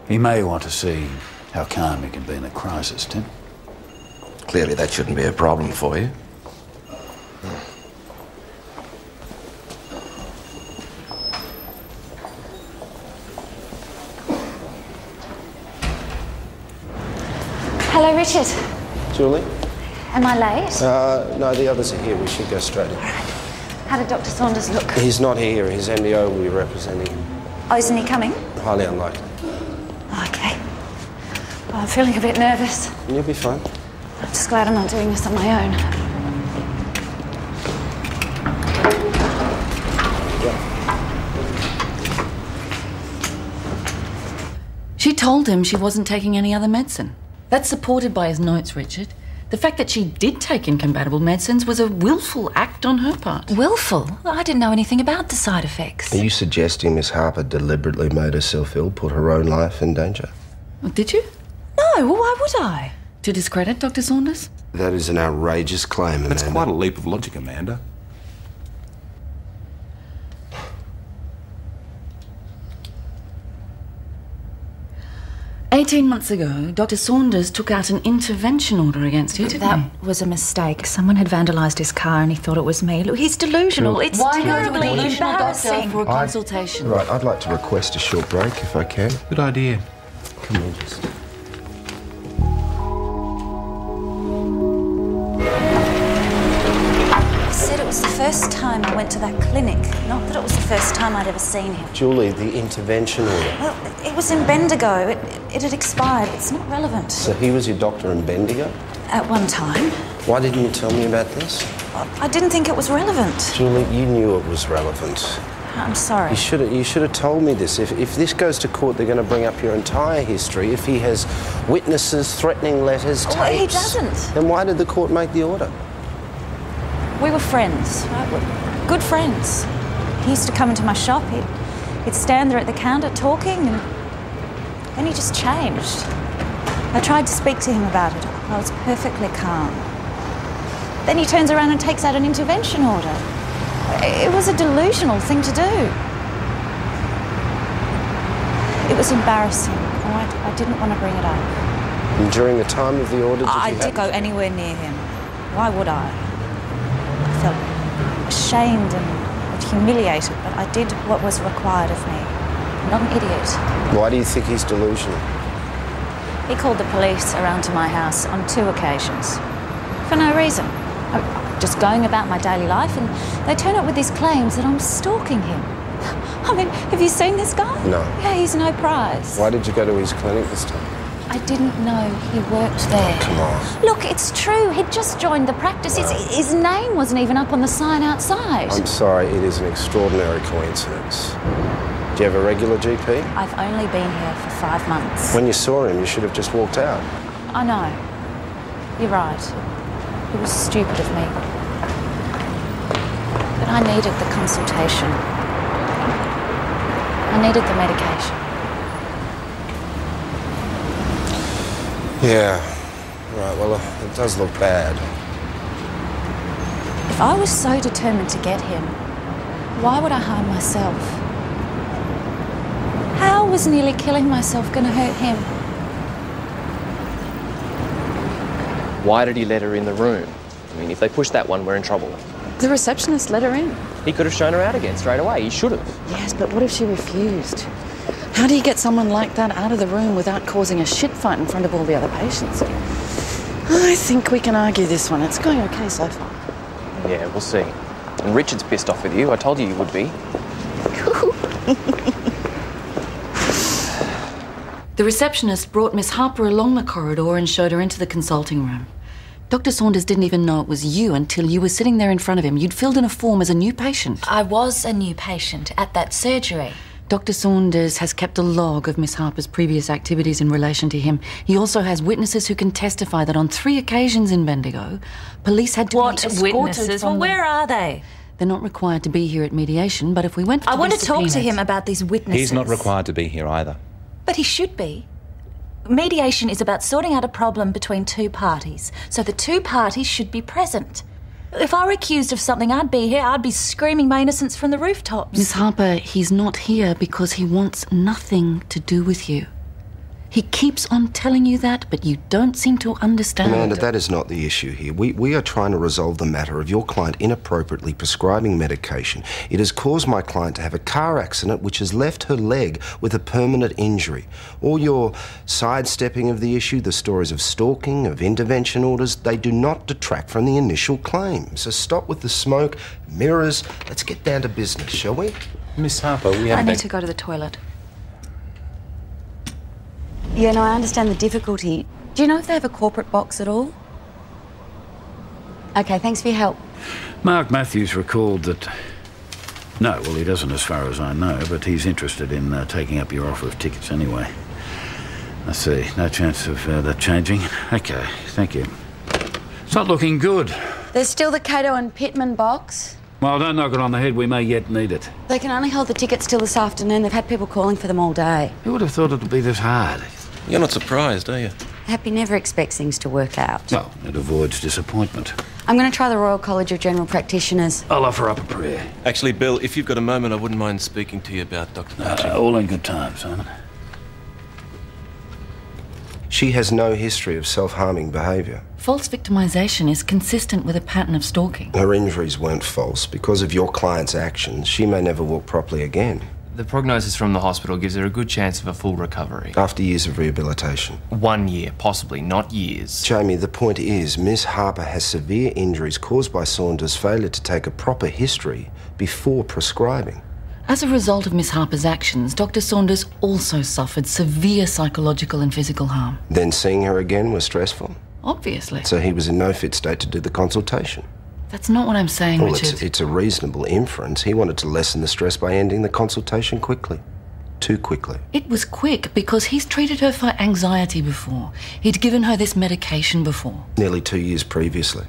[SPEAKER 3] He may want to see how calm he can be in a crisis, Tim.
[SPEAKER 8] Clearly that shouldn't be a problem for you.
[SPEAKER 9] Hello, Richard.
[SPEAKER 11] Julie?
[SPEAKER 9] Am I late?
[SPEAKER 11] No, the others are here. We should go straight in.
[SPEAKER 9] How did Dr. Saunders look?
[SPEAKER 11] He's not here. His MDO will be representing him.
[SPEAKER 9] Oh, isn't he coming?
[SPEAKER 11] Highly unlikely.
[SPEAKER 9] Okay. Well, I'm feeling a bit nervous.
[SPEAKER 11] You'll be fine.
[SPEAKER 9] I'm just glad I'm not doing this on my own.
[SPEAKER 13] She told him she wasn't taking any other medicine. That's supported by his notes, Richard. The fact that she did take incompatible medicines was a willful act on her part.
[SPEAKER 4] Willful? I didn't know anything about the side effects.
[SPEAKER 11] Are you suggesting Miss Harper deliberately made herself ill, put her own life in danger?
[SPEAKER 13] Oh, did you?
[SPEAKER 4] No, well, why would I?
[SPEAKER 13] To discredit Dr. Saunders?
[SPEAKER 11] That is an outrageous claim, Amanda.
[SPEAKER 16] That's quite a leap of logic, Amanda.
[SPEAKER 13] "18 months ago, Dr. Saunders took out an intervention order against you, didn't he?
[SPEAKER 4] That was a mistake. Someone had vandalised his car and he thought it was me. Look, he's delusional.
[SPEAKER 11] Sure.
[SPEAKER 4] It's
[SPEAKER 13] Why
[SPEAKER 4] terribly
[SPEAKER 13] go to a delusional doctor
[SPEAKER 4] embarrassing.
[SPEAKER 13] for a consultation?
[SPEAKER 11] Right, I'd like to request a short break if I can.
[SPEAKER 16] Good idea.
[SPEAKER 11] Come on, just...
[SPEAKER 4] He said it was the first time I went to that clinic. Not that it was the first time I'd ever seen him.
[SPEAKER 11] Julie, the intervention order.
[SPEAKER 4] Well, it was in Bendigo. It had expired. It's not relevant.
[SPEAKER 11] So he was your doctor in Bendigo?
[SPEAKER 4] At one time.
[SPEAKER 11] Why didn't you tell me about this?
[SPEAKER 4] I didn't think it was relevant.
[SPEAKER 11] Julie, you knew it was relevant.
[SPEAKER 4] I'm sorry.
[SPEAKER 11] You should have told me this. If this goes to court, they're going to bring up your entire history. If he has witnesses, threatening letters, tapes...
[SPEAKER 4] Well, he doesn't.
[SPEAKER 11] Then why did the court make the order?
[SPEAKER 4] We were friends, right? We're good friends. He used to come into my shop. He'd stand there at the counter talking, and then he just changed. I tried to speak to him about it. I was perfectly calm. Then he turns around and takes out an intervention order. It was a delusional thing to do. It was embarrassing. I didn't want to bring it up.
[SPEAKER 11] And during the time of the order,
[SPEAKER 4] I didn't go anywhere near him. Why would I? I felt ashamed and humiliated, but I did what was required of me. I'm not an idiot.
[SPEAKER 11] Why do you think he's delusional?
[SPEAKER 4] He called the police around to my house on 2 occasions. For no reason. I'm just going about my daily life, and they turn up with these claims that I'm stalking him. I mean, have you seen this guy?
[SPEAKER 11] No.
[SPEAKER 4] Yeah, he's no prize.
[SPEAKER 11] Why did you go to his clinic this time?
[SPEAKER 4] I didn't know he worked there.
[SPEAKER 11] Come on.
[SPEAKER 4] Look, it's true. He'd just joined the practice. His name wasn't even up on the sign outside.
[SPEAKER 11] I'm sorry, it is an extraordinary coincidence. Do you have a regular GP?
[SPEAKER 4] I've only been here for 5 months.
[SPEAKER 11] When you saw him, you should have just walked out.
[SPEAKER 4] I know. You're right. It was stupid of me. But I needed the consultation. I needed the medication.
[SPEAKER 11] Yeah. Right, well, it does look bad.
[SPEAKER 4] If I was so determined to get him, why would I harm myself? How was nearly killing myself going to hurt him?
[SPEAKER 12] Why did he let her in the room? I mean, if they push that one, we're in trouble.
[SPEAKER 13] The receptionist let her in.
[SPEAKER 12] He could have shown her out again straight away. He should have.
[SPEAKER 13] Yes, but what if she refused? How do you get someone like that out of the room without causing a shit fight in front of all the other patients? I think we can argue this one. It's going okay so far.
[SPEAKER 12] Yeah, we'll see. And Richard's pissed off with you. I told you you would be.
[SPEAKER 13] The receptionist brought Miss Harper along the corridor and showed her into the consulting room. Dr. Saunders didn't even know it was you until you were sitting there in front of him. You'd filled in a form as a new patient.
[SPEAKER 4] I was a new patient at that surgery.
[SPEAKER 13] Dr. Saunders has kept a log of Miss Harper's previous activities in relation to him. He also has witnesses who can testify that on 3 occasions in Bendigo, police had to be escorted
[SPEAKER 4] witnesses?
[SPEAKER 13] from
[SPEAKER 4] Well, where are they?
[SPEAKER 13] They're not required to be here at mediation, but if we went to
[SPEAKER 4] I want to
[SPEAKER 13] be
[SPEAKER 4] talk to
[SPEAKER 13] subpoenaed-
[SPEAKER 4] him about these witnesses.
[SPEAKER 16] He's not required to be here either.
[SPEAKER 4] But he should be. Mediation is about sorting out a problem between two parties, so the two parties should be present. If I were accused of something, I'd be here. I'd be screaming my innocence from the rooftops.
[SPEAKER 13] Miss Harper, he's not here because he wants nothing to do with you. He keeps on telling you that, but you don't seem to understand.
[SPEAKER 11] Amanda, that is not the issue here. We are trying to resolve the matter of your client inappropriately prescribing medication. It has caused my client to have a car accident which has left her leg with a permanent injury. All your sidestepping of the issue, the stories of stalking, of intervention orders, they do not detract from the initial claim. So stop with the smoke, mirrors. Let's get down to business, shall we?
[SPEAKER 16] Miss Harper, we have...
[SPEAKER 4] I need to go to the toilet.
[SPEAKER 9] Yeah, no, I understand the difficulty. Do you know if they have a corporate box at all? Okay, thanks for your help.
[SPEAKER 3] Mark Matthews recalled that... No, well, he doesn't as far as I know, but he's interested in taking up your offer of tickets anyway. I see. No chance of that changing. Okay, thank you. It's not looking good.
[SPEAKER 9] There's still the Cato and Pittman box.
[SPEAKER 3] Well, don't knock it on the head. We may yet need it.
[SPEAKER 9] They can only hold the tickets till this afternoon. They've had people calling for them all day.
[SPEAKER 3] Who would have thought it would be this hard?
[SPEAKER 5] You're not surprised, are you?
[SPEAKER 9] Happy never expects things to work out.
[SPEAKER 3] Well, it avoids disappointment.
[SPEAKER 9] I'm going to try the Royal College of General Practitioners.
[SPEAKER 3] I'll offer up a prayer.
[SPEAKER 5] Actually, Bill, if you've got a moment, I wouldn't mind speaking to you about Dr. Patching.
[SPEAKER 3] All in good time, Simon.
[SPEAKER 11] She has no history of self-harming behaviour.
[SPEAKER 13] False victimisation is consistent with a pattern of stalking.
[SPEAKER 11] Her injuries weren't false. Because of your client's actions, she may never walk properly again.
[SPEAKER 12] The prognosis from the hospital gives her a good chance of a full recovery.
[SPEAKER 11] After years of rehabilitation.
[SPEAKER 12] 1 year, possibly, not years.
[SPEAKER 11] Jamie, the point is, Miss Harper has severe injuries caused by Saunders' failure to take a proper history before prescribing.
[SPEAKER 13] As a result of Miss Harper's actions, Dr. Saunders also suffered severe psychological and physical harm.
[SPEAKER 11] Then seeing her again was stressful.
[SPEAKER 13] Obviously.
[SPEAKER 11] So he was in no fit state to do the consultation.
[SPEAKER 13] That's not what I'm saying,
[SPEAKER 11] Well,
[SPEAKER 13] Richard.
[SPEAKER 11] it's a reasonable inference. He wanted to lessen the stress by ending the consultation quickly. Too quickly.
[SPEAKER 13] It was quick because he's treated her for anxiety before. He'd given her this medication before.
[SPEAKER 11] Nearly 2 years previously.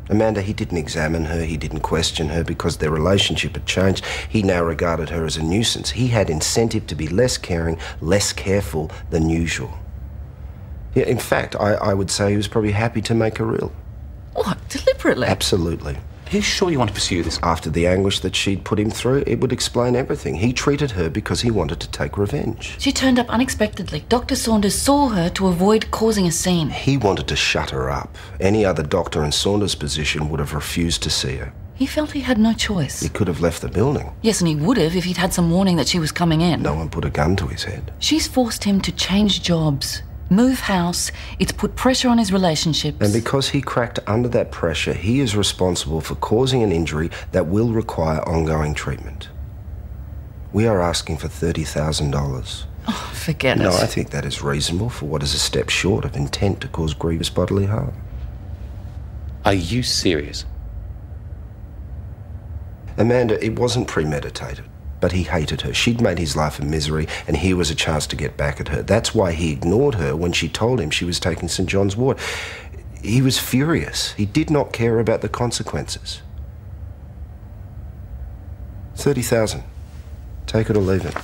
[SPEAKER 11] Amanda, he didn't examine her, he didn't question her because their relationship had changed. He now regarded her as a nuisance. He had incentive to be less caring, less careful than usual. Yeah, in fact, I would say he was probably happy to make her ill.
[SPEAKER 13] What, deliberately?
[SPEAKER 11] Absolutely.
[SPEAKER 16] Are you sure you want to pursue this?
[SPEAKER 11] After the anguish that she'd put him through, it would explain everything. He treated her because he wanted to take revenge.
[SPEAKER 13] She turned up unexpectedly. Dr. Saunders saw her to avoid causing a scene.
[SPEAKER 11] He wanted to shut her up. Any other doctor in Saunders' position would have refused to see her.
[SPEAKER 13] He felt he had no choice.
[SPEAKER 11] He could have left the building.
[SPEAKER 13] Yes, and he would have if he'd had some warning that she was coming in.
[SPEAKER 11] No one put a gun to his head.
[SPEAKER 13] She's forced him to change jobs, move house. It's put pressure on his relationships.
[SPEAKER 11] And because he cracked under that pressure, he is responsible for causing an injury that will require ongoing treatment. We are asking for $30,000.
[SPEAKER 13] Oh, forget it.
[SPEAKER 11] No, I think that is reasonable for what is a step short of intent to cause grievous bodily harm.
[SPEAKER 16] Are you serious?
[SPEAKER 11] Amanda, it wasn't premeditated. But he hated her. She'd made his life a misery, and here was a chance to get back at her. That's why he ignored her when she told him she was taking St. John's ward. He was furious. He did not care about the consequences. 30,000. Take it or leave it.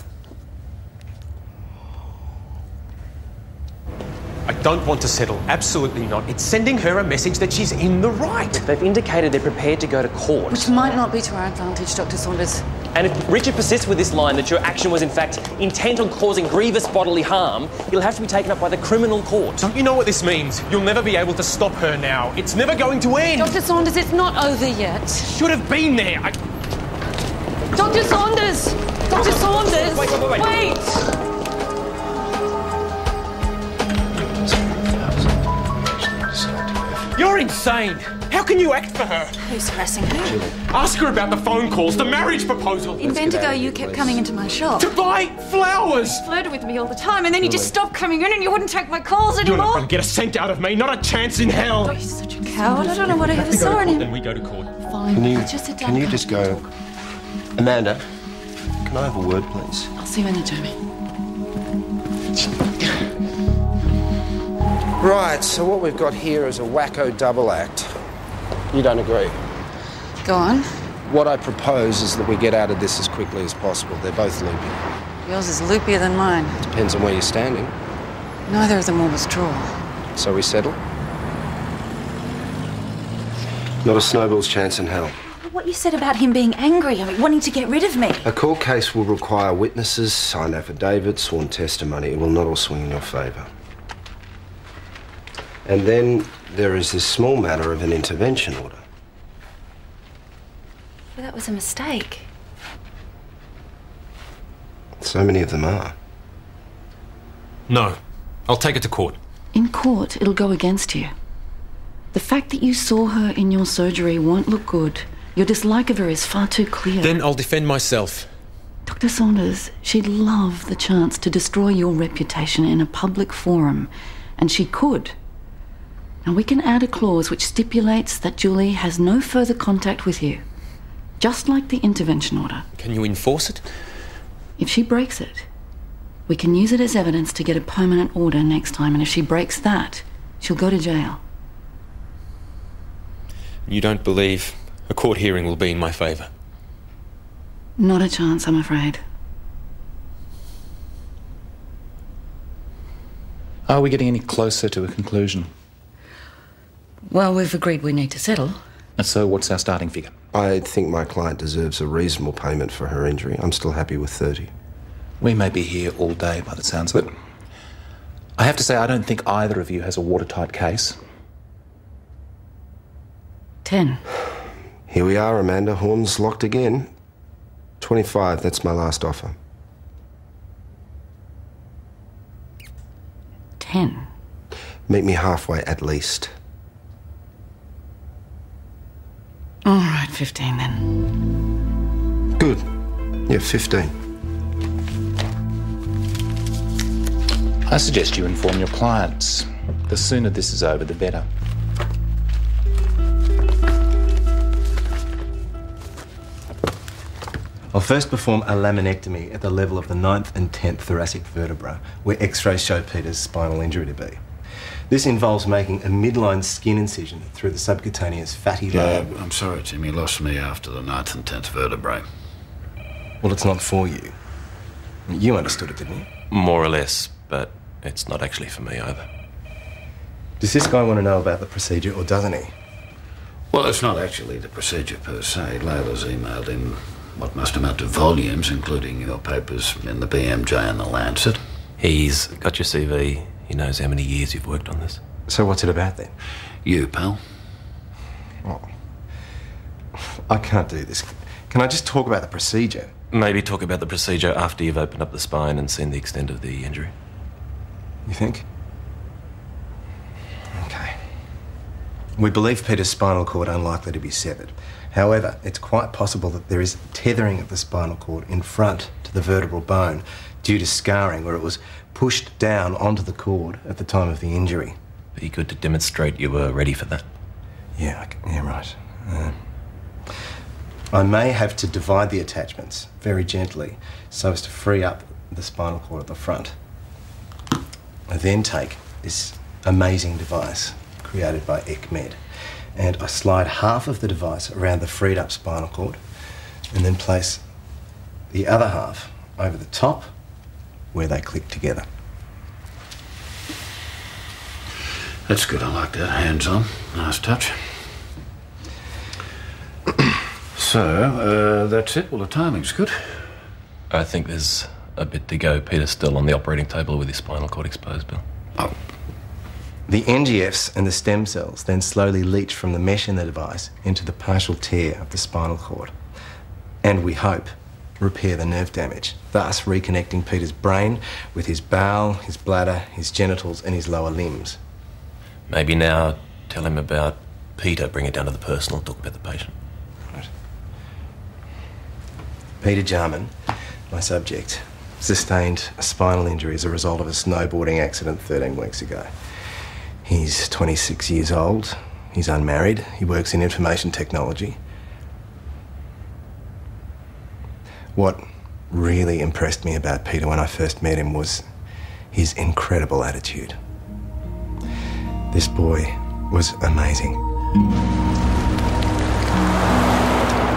[SPEAKER 10] don't want to settle. Absolutely not. It's sending her a message that she's in the right.
[SPEAKER 12] They've indicated they're prepared to go to court.
[SPEAKER 13] Which might not be to our advantage, Dr. Saunders.
[SPEAKER 12] And if Richard persists with this line that your action was in fact intent on causing grievous bodily harm, you'll have to be taken up by the criminal court.
[SPEAKER 10] Don't you know what this means? You'll never be able to stop her now. It's never going to end.
[SPEAKER 13] Dr. Saunders, it's not over yet.
[SPEAKER 10] Should have been there.
[SPEAKER 13] Dr. Saunders! Dr. Saunders!
[SPEAKER 12] Wait!
[SPEAKER 10] You're insane. How can you act for her?
[SPEAKER 13] Who's harassing who?
[SPEAKER 10] Ask her about the phone calls, the marriage proposal.
[SPEAKER 13] In Bendigo, you kept coming into my shop.
[SPEAKER 10] To buy flowers.
[SPEAKER 13] You flirted with me all the time, and then you just stopped coming in and you wouldn't take my calls
[SPEAKER 10] You're not
[SPEAKER 13] anymore.
[SPEAKER 10] going to get a cent out of me. Not a chance in hell.
[SPEAKER 13] Oh, you're such a coward. I don't know what I ever saw in him.
[SPEAKER 10] Then we go to court.
[SPEAKER 13] Fine. Just sit down.
[SPEAKER 11] Can you just go... Amanda, can I have a word, please?
[SPEAKER 13] I'll see you in the Jamie.
[SPEAKER 11] Right, so what we've got here is a wacko double act. You don't agree?
[SPEAKER 13] Go on.
[SPEAKER 11] What I propose is that we get out of this as quickly as possible. They're both loopy.
[SPEAKER 13] Yours is loopier than mine.
[SPEAKER 11] Depends on where you're standing.
[SPEAKER 13] Neither of them will withdraw.
[SPEAKER 11] So we settle? Not a snowball's chance in hell.
[SPEAKER 4] What you said about him being angry, I mean, wanting to get rid of me.
[SPEAKER 11] A court case will require witnesses, signed affidavits, sworn testimony. It will not all swing in your favour. And then there is this small matter of an intervention order.
[SPEAKER 4] Well, that was a mistake.
[SPEAKER 11] So many of them are.
[SPEAKER 10] No. I'll take it to court.
[SPEAKER 13] In court, it'll go against you. The fact that you saw her in your surgery won't look good. Your dislike of her is far too clear.
[SPEAKER 10] Then I'll defend myself.
[SPEAKER 13] Dr. Saunders, she'd love the chance to destroy your reputation in a public forum, and she could. Now, we can add a clause which stipulates that Julie has no further contact with you, just like the intervention order.
[SPEAKER 10] Can you enforce it?
[SPEAKER 13] If she breaks it, we can use it as evidence to get a permanent order next time, and if she breaks that, she'll go to jail.
[SPEAKER 10] You don't believe a court hearing will be in my favour?
[SPEAKER 13] Not a chance, I'm afraid.
[SPEAKER 16] Are we getting any closer to a conclusion?
[SPEAKER 13] Well, we've agreed we need to settle.
[SPEAKER 16] And so what's our starting figure?
[SPEAKER 11] I think my client deserves a reasonable payment for her injury. I'm still happy with 30.
[SPEAKER 16] We may be here all day by the sounds of it. I have to say, I don't think either of you has a watertight case.
[SPEAKER 13] 10.
[SPEAKER 11] Here we are, Amanda. Horn's locked again. 25, that's my last offer.
[SPEAKER 13] 10.
[SPEAKER 11] Meet me halfway at least.
[SPEAKER 13] All right, 15 then.
[SPEAKER 11] Good. Yeah, 15.
[SPEAKER 16] I suggest you inform your clients. The sooner this is over, the better.
[SPEAKER 2] I'll first perform a laminectomy at the level of the 9th and 10th thoracic vertebra, where x-rays show Peter's spinal injury to be. This involves making a midline skin incision through the subcutaneous fatty layer.
[SPEAKER 3] I'm sorry, Tim, you lost me after the 9th and 10th vertebrae.
[SPEAKER 2] Well, it's not for you. You understood it, didn't you?
[SPEAKER 5] More or less, but it's not actually for me either.
[SPEAKER 2] Does this guy want to know about the procedure, or doesn't he?
[SPEAKER 3] Well, it's not actually the procedure per se. Layla's emailed in what must amount to volumes, including your papers in the BMJ and the Lancet.
[SPEAKER 5] He's got your CV. He knows how many years you've worked on this.
[SPEAKER 2] So what's it about then?
[SPEAKER 3] You, pal.
[SPEAKER 2] Oh, I can't do this. Can I just talk about the procedure?
[SPEAKER 5] Maybe talk about the procedure after you've opened up the spine and seen the extent of the injury.
[SPEAKER 2] You think? Okay. We believe Peter's spinal cord unlikely to be severed. However, it's quite possible that there is tethering of the spinal cord in front to the vertebral bone due to scarring where it was pushed down onto the cord at the time of the injury.
[SPEAKER 5] Be good to demonstrate you were ready for that.
[SPEAKER 2] Yeah, right. I may have to divide the attachments very gently so as to free up the spinal cord at the front. I then take this amazing device created by ECMED and I slide half of the device around the freed up spinal cord and then place the other half over the top where they click together.
[SPEAKER 3] That's good, I like that. Hands on. Nice touch. So, that's it. Well, the timing's good.
[SPEAKER 5] I think there's a bit to go. Peter's still on the operating table with his spinal cord exposed, Bill.
[SPEAKER 3] Oh.
[SPEAKER 2] The NGFs and the stem cells then slowly leach from the mesh in the device into the partial tear of the spinal cord. And we hope repair the nerve damage, thus reconnecting Peter's brain with his bowel, his bladder, his genitals and his lower limbs.
[SPEAKER 5] Maybe now tell him about Peter, bring it down to the personal, talk about the patient.
[SPEAKER 2] Right. Peter Jarman, my subject, sustained a spinal injury as a result of a snowboarding accident 13 weeks ago. He's 26 years old, he's unmarried, he works in information technology. What really impressed me about Peter when I first met him was his incredible attitude. This boy was amazing.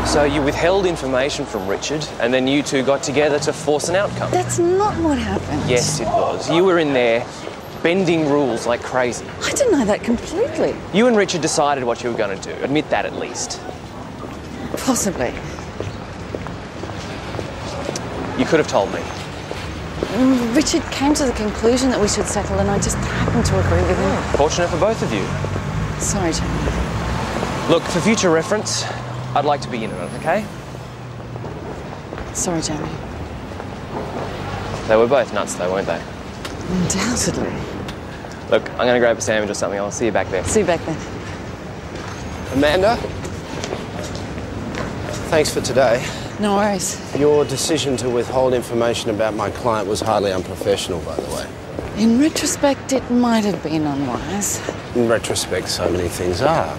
[SPEAKER 12] So you withheld information from Richard, and then you two got together to force an outcome?
[SPEAKER 13] That's not what happened.
[SPEAKER 12] Yes, it was. You were in there bending rules like crazy.
[SPEAKER 13] I deny that completely.
[SPEAKER 12] You and Richard decided what you were going to do. Admit that at least.
[SPEAKER 13] Possibly.
[SPEAKER 12] You could have told me.
[SPEAKER 13] Richard came to the conclusion that we should settle, and I just happened to agree with him.
[SPEAKER 12] Fortunate for both of you.
[SPEAKER 13] Sorry, Jamie.
[SPEAKER 12] Look, for future reference, I'd like to be in on it, okay?
[SPEAKER 13] Sorry, Jamie.
[SPEAKER 12] They were both nuts though, weren't they?
[SPEAKER 13] Undoubtedly.
[SPEAKER 12] Look, I'm going to grab a sandwich or something. I'll see you back there.
[SPEAKER 13] See you back then.
[SPEAKER 17] Amanda? Thanks for today.
[SPEAKER 13] No worries.
[SPEAKER 17] Your decision to withhold information about my client was hardly unprofessional, by the way.
[SPEAKER 13] In retrospect, it might have been unwise.
[SPEAKER 17] In retrospect, so many things are.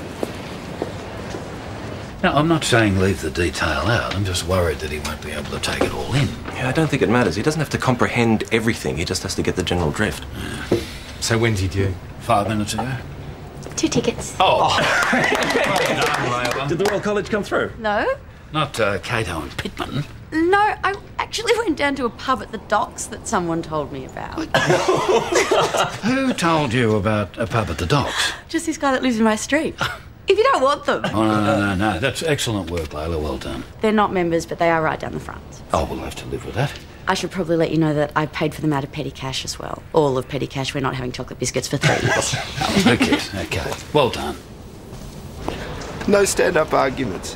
[SPEAKER 3] Now, I'm not saying leave the detail out. I'm just worried that he won't be able to take it all in.
[SPEAKER 5] Yeah, I don't think it matters. He doesn't have to comprehend everything. He just has to get the general drift.
[SPEAKER 3] Yeah.
[SPEAKER 2] So when's he due?
[SPEAKER 3] 5 minutes ago.
[SPEAKER 9] 2 tickets.
[SPEAKER 3] Oh!
[SPEAKER 5] Well done,
[SPEAKER 12] Did the Royal College come through?
[SPEAKER 9] No?
[SPEAKER 3] Not Cato and Pittman.
[SPEAKER 9] No, I actually went down to a pub at the docks that someone told me about.
[SPEAKER 3] Who told you about a pub at the docks?
[SPEAKER 9] Just this guy that lives in my street. If you don't want them.
[SPEAKER 3] Oh, no. That's excellent work, Layla. Well done.
[SPEAKER 9] They're not members, but they are right down the front.
[SPEAKER 3] Oh, we'll have to live with that.
[SPEAKER 9] I should probably let you know that I paid for them out of petty cash as well. All of petty cash. We're not having chocolate biscuits for 3 years.
[SPEAKER 3] Okay. Well done.
[SPEAKER 11] No stand-up arguments.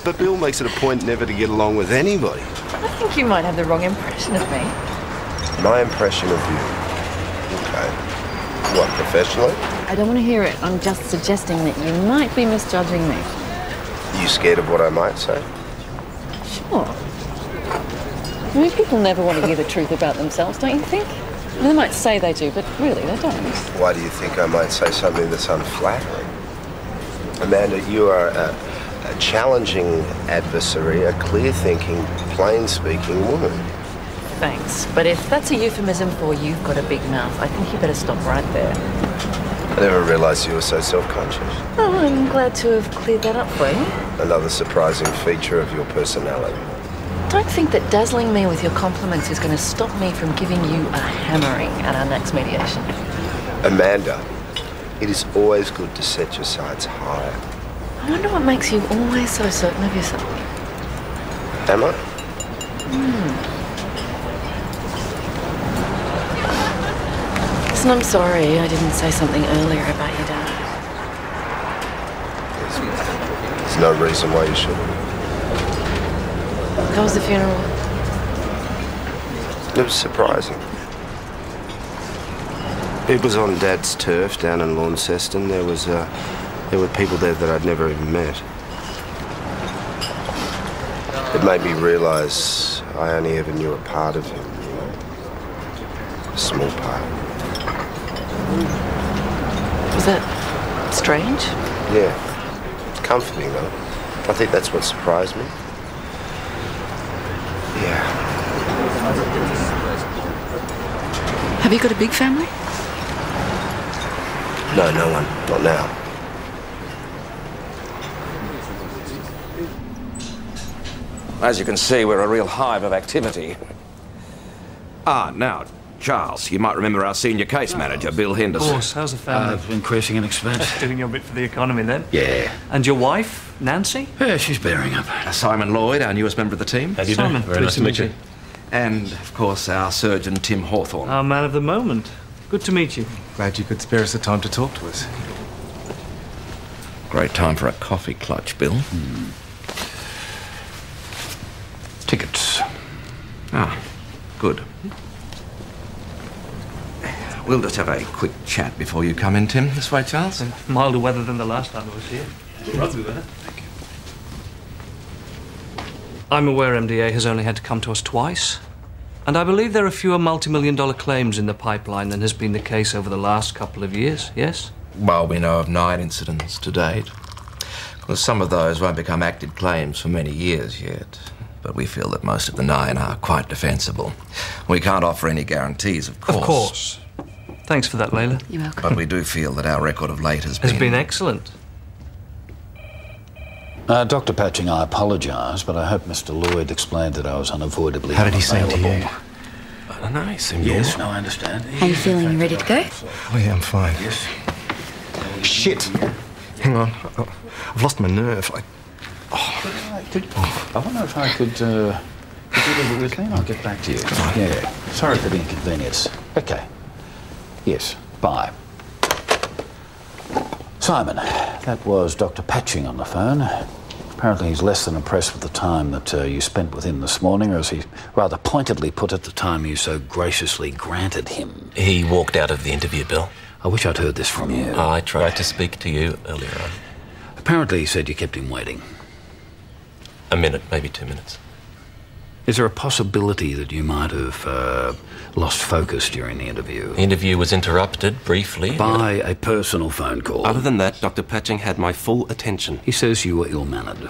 [SPEAKER 11] But Bill makes it a point never to get along with anybody.
[SPEAKER 18] I think you might have the wrong impression of me.
[SPEAKER 11] My impression of you. Okay. What, professionally?
[SPEAKER 18] I don't want to hear it. I'm just suggesting that you might be misjudging me.
[SPEAKER 11] You scared of what I might say?
[SPEAKER 18] Sure. I mean, people never want to hear the truth about themselves, don't you think? I mean, they might say they do, but really they don't.
[SPEAKER 11] Why do you think I might say something that's unflattering? Amanda, you are a challenging adversary, a clear-thinking, plain-speaking woman.
[SPEAKER 18] Thanks. But if that's a euphemism for you've got a big mouth, I think you better stop right there.
[SPEAKER 11] I never realised you were so self-conscious.
[SPEAKER 18] Oh, I'm glad to have cleared that up for you.
[SPEAKER 11] Another surprising feature of your personality.
[SPEAKER 18] Don't think that dazzling me with your compliments is going to stop me from giving you a hammering at our next mediation.
[SPEAKER 11] Amanda, it is always good to set your sights higher.
[SPEAKER 18] I wonder what makes you always so certain of yourself.
[SPEAKER 11] Am I?
[SPEAKER 18] Listen, I'm sorry I didn't say something earlier about your dad.
[SPEAKER 11] There's no reason why you shouldn't.
[SPEAKER 18] How was the funeral?
[SPEAKER 11] It was surprising. It was on Dad's turf down in Launceston. There were people there that I'd never even met. It made me realise I only ever knew a part of him, you know. A small part.
[SPEAKER 18] Was that strange?
[SPEAKER 11] Yeah. Comforting, though. I think that's what surprised me. Yeah.
[SPEAKER 13] Have you got a big family?
[SPEAKER 11] No, no one. Not now.
[SPEAKER 8] As you can see, we're a real hive of activity. Now, Charles, you might remember our senior case manager, Bill Henderson.
[SPEAKER 12] Of course. How's the family?
[SPEAKER 3] Increasing in expense.
[SPEAKER 12] Doing your bit for the economy then?
[SPEAKER 3] Yeah.
[SPEAKER 12] And your wife, Nancy?
[SPEAKER 3] Yeah, she's bearing up.
[SPEAKER 8] Simon Lloyd, our newest member of the team.
[SPEAKER 12] How do you do? Simon,
[SPEAKER 10] Very nice to meet you.
[SPEAKER 8] And, of course, our surgeon, Tim Hawthorne.
[SPEAKER 12] Our man of the moment. Good to meet you.
[SPEAKER 2] Glad you could spare us the time to talk to us.
[SPEAKER 8] Great time for a coffee clutch, Bill.
[SPEAKER 3] Tickets.
[SPEAKER 8] Ah, good. We'll just have a quick chat before you come in, Tim. This way, Charles.
[SPEAKER 12] Milder weather than the last time I was here. Rather than that.
[SPEAKER 8] Thank you.
[SPEAKER 12] I'm aware MDA has only had to come to us twice. And I believe there are fewer multi-million-dollar claims in the pipeline than has been the case over the last couple of years, yes?
[SPEAKER 8] Well, we know of 9 incidents to date. Of course, some of those won't become active claims for many years yet. But we feel that most of the 9 are quite defensible. We can't offer any guarantees, of course.
[SPEAKER 12] Of course. Thanks for that, Layla.
[SPEAKER 9] You're welcome.
[SPEAKER 8] But we do feel that our record of late has
[SPEAKER 12] been excellent.
[SPEAKER 3] Dr. Patching, I apologise, but I hope Mr. Lloyd explained that I was unavoidably
[SPEAKER 2] How did he seem to you?
[SPEAKER 10] I don't know, he seemed
[SPEAKER 3] Yes,
[SPEAKER 10] normal.
[SPEAKER 3] no, I understand.
[SPEAKER 9] How you feeling? You ready to go?
[SPEAKER 2] Oh, yeah, I'm fine.
[SPEAKER 3] Yes.
[SPEAKER 2] Shit! Hang on. I've lost my nerve.
[SPEAKER 3] I wonder if I could leave it with me and I'll get back to you. Yeah. Sorry for the inconvenience. Okay. Yes. Bye. Simon, that was Dr. Patching on the phone. Apparently he's less than impressed with the time that you spent with him this morning, or as he rather pointedly put it, the time you so graciously granted him.
[SPEAKER 10] He walked out of the interview, Bill.
[SPEAKER 3] I wish I'd heard this from you.
[SPEAKER 10] I tried to speak to you earlier on.
[SPEAKER 3] Apparently he said you kept him waiting.
[SPEAKER 10] A minute, maybe 2 minutes.
[SPEAKER 3] Is there a possibility that you might have lost focus during the interview?
[SPEAKER 10] The interview was interrupted briefly.
[SPEAKER 3] By a personal phone call.
[SPEAKER 10] Other than that, Dr. Patching had my full attention.
[SPEAKER 3] He says you were ill-mannered.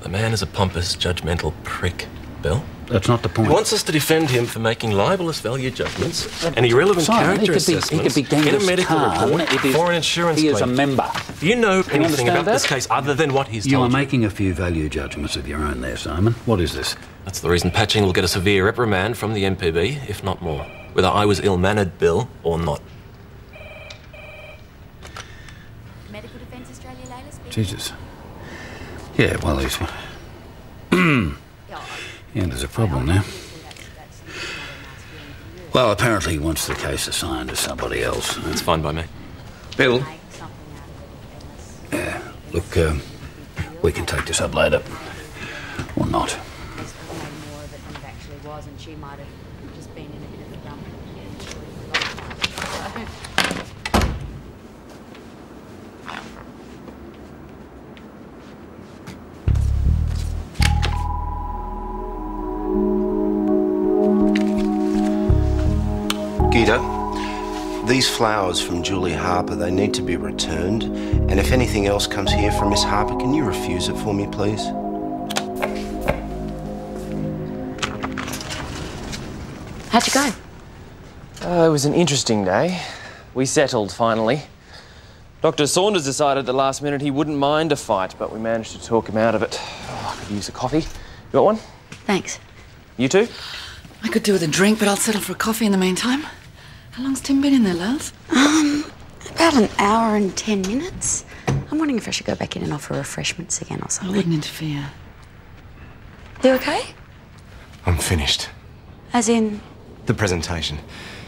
[SPEAKER 10] The man is a pompous, judgmental prick, Bill.
[SPEAKER 3] That's not the point.
[SPEAKER 10] He wants us to defend him for making libelous value judgments and irrelevant character assessments
[SPEAKER 3] he could be
[SPEAKER 10] in a medical report for an insurance
[SPEAKER 3] He
[SPEAKER 10] claim.
[SPEAKER 3] is a member.
[SPEAKER 10] Do you know anything about
[SPEAKER 3] that?
[SPEAKER 10] this case other than what he's
[SPEAKER 3] You
[SPEAKER 10] told
[SPEAKER 3] are making a few value judgments of your own there, Simon. What is this?
[SPEAKER 10] That's the reason Patching will get a severe reprimand from the MPB, if not more. Whether I was ill-mannered, Bill, or not.
[SPEAKER 9] Medical Defence Australia, Layla speaking.
[SPEAKER 3] Jesus. Yeah, well, he's... Yeah, there's a problem there. Well, apparently he wants the case assigned to somebody else.
[SPEAKER 10] That's fine by me.
[SPEAKER 8] Bill?
[SPEAKER 3] Yeah, look, we can take this up later. Or not.
[SPEAKER 11] Gita, these flowers from Julie Harper, they need to be returned. And if anything else comes here from Miss Harper, can you refuse it for me, please?
[SPEAKER 9] How'd you go?
[SPEAKER 5] It was an interesting day. We settled, finally. Dr. Saunders decided at the last minute he wouldn't mind a fight, but we managed to talk him out of it. Oh, I could use a coffee. You got one?
[SPEAKER 9] Thanks.
[SPEAKER 5] You too?
[SPEAKER 13] I could do with a drink, but I'll settle for a coffee in the meantime. How long's Tim been in there, Lars?
[SPEAKER 9] About an hour and 10 minutes. I'm wondering if I should go back in and offer refreshments again or
[SPEAKER 13] I
[SPEAKER 9] something.
[SPEAKER 13] wouldn't interfere.
[SPEAKER 9] You okay?
[SPEAKER 2] I'm finished.
[SPEAKER 9] As in?
[SPEAKER 2] The presentation.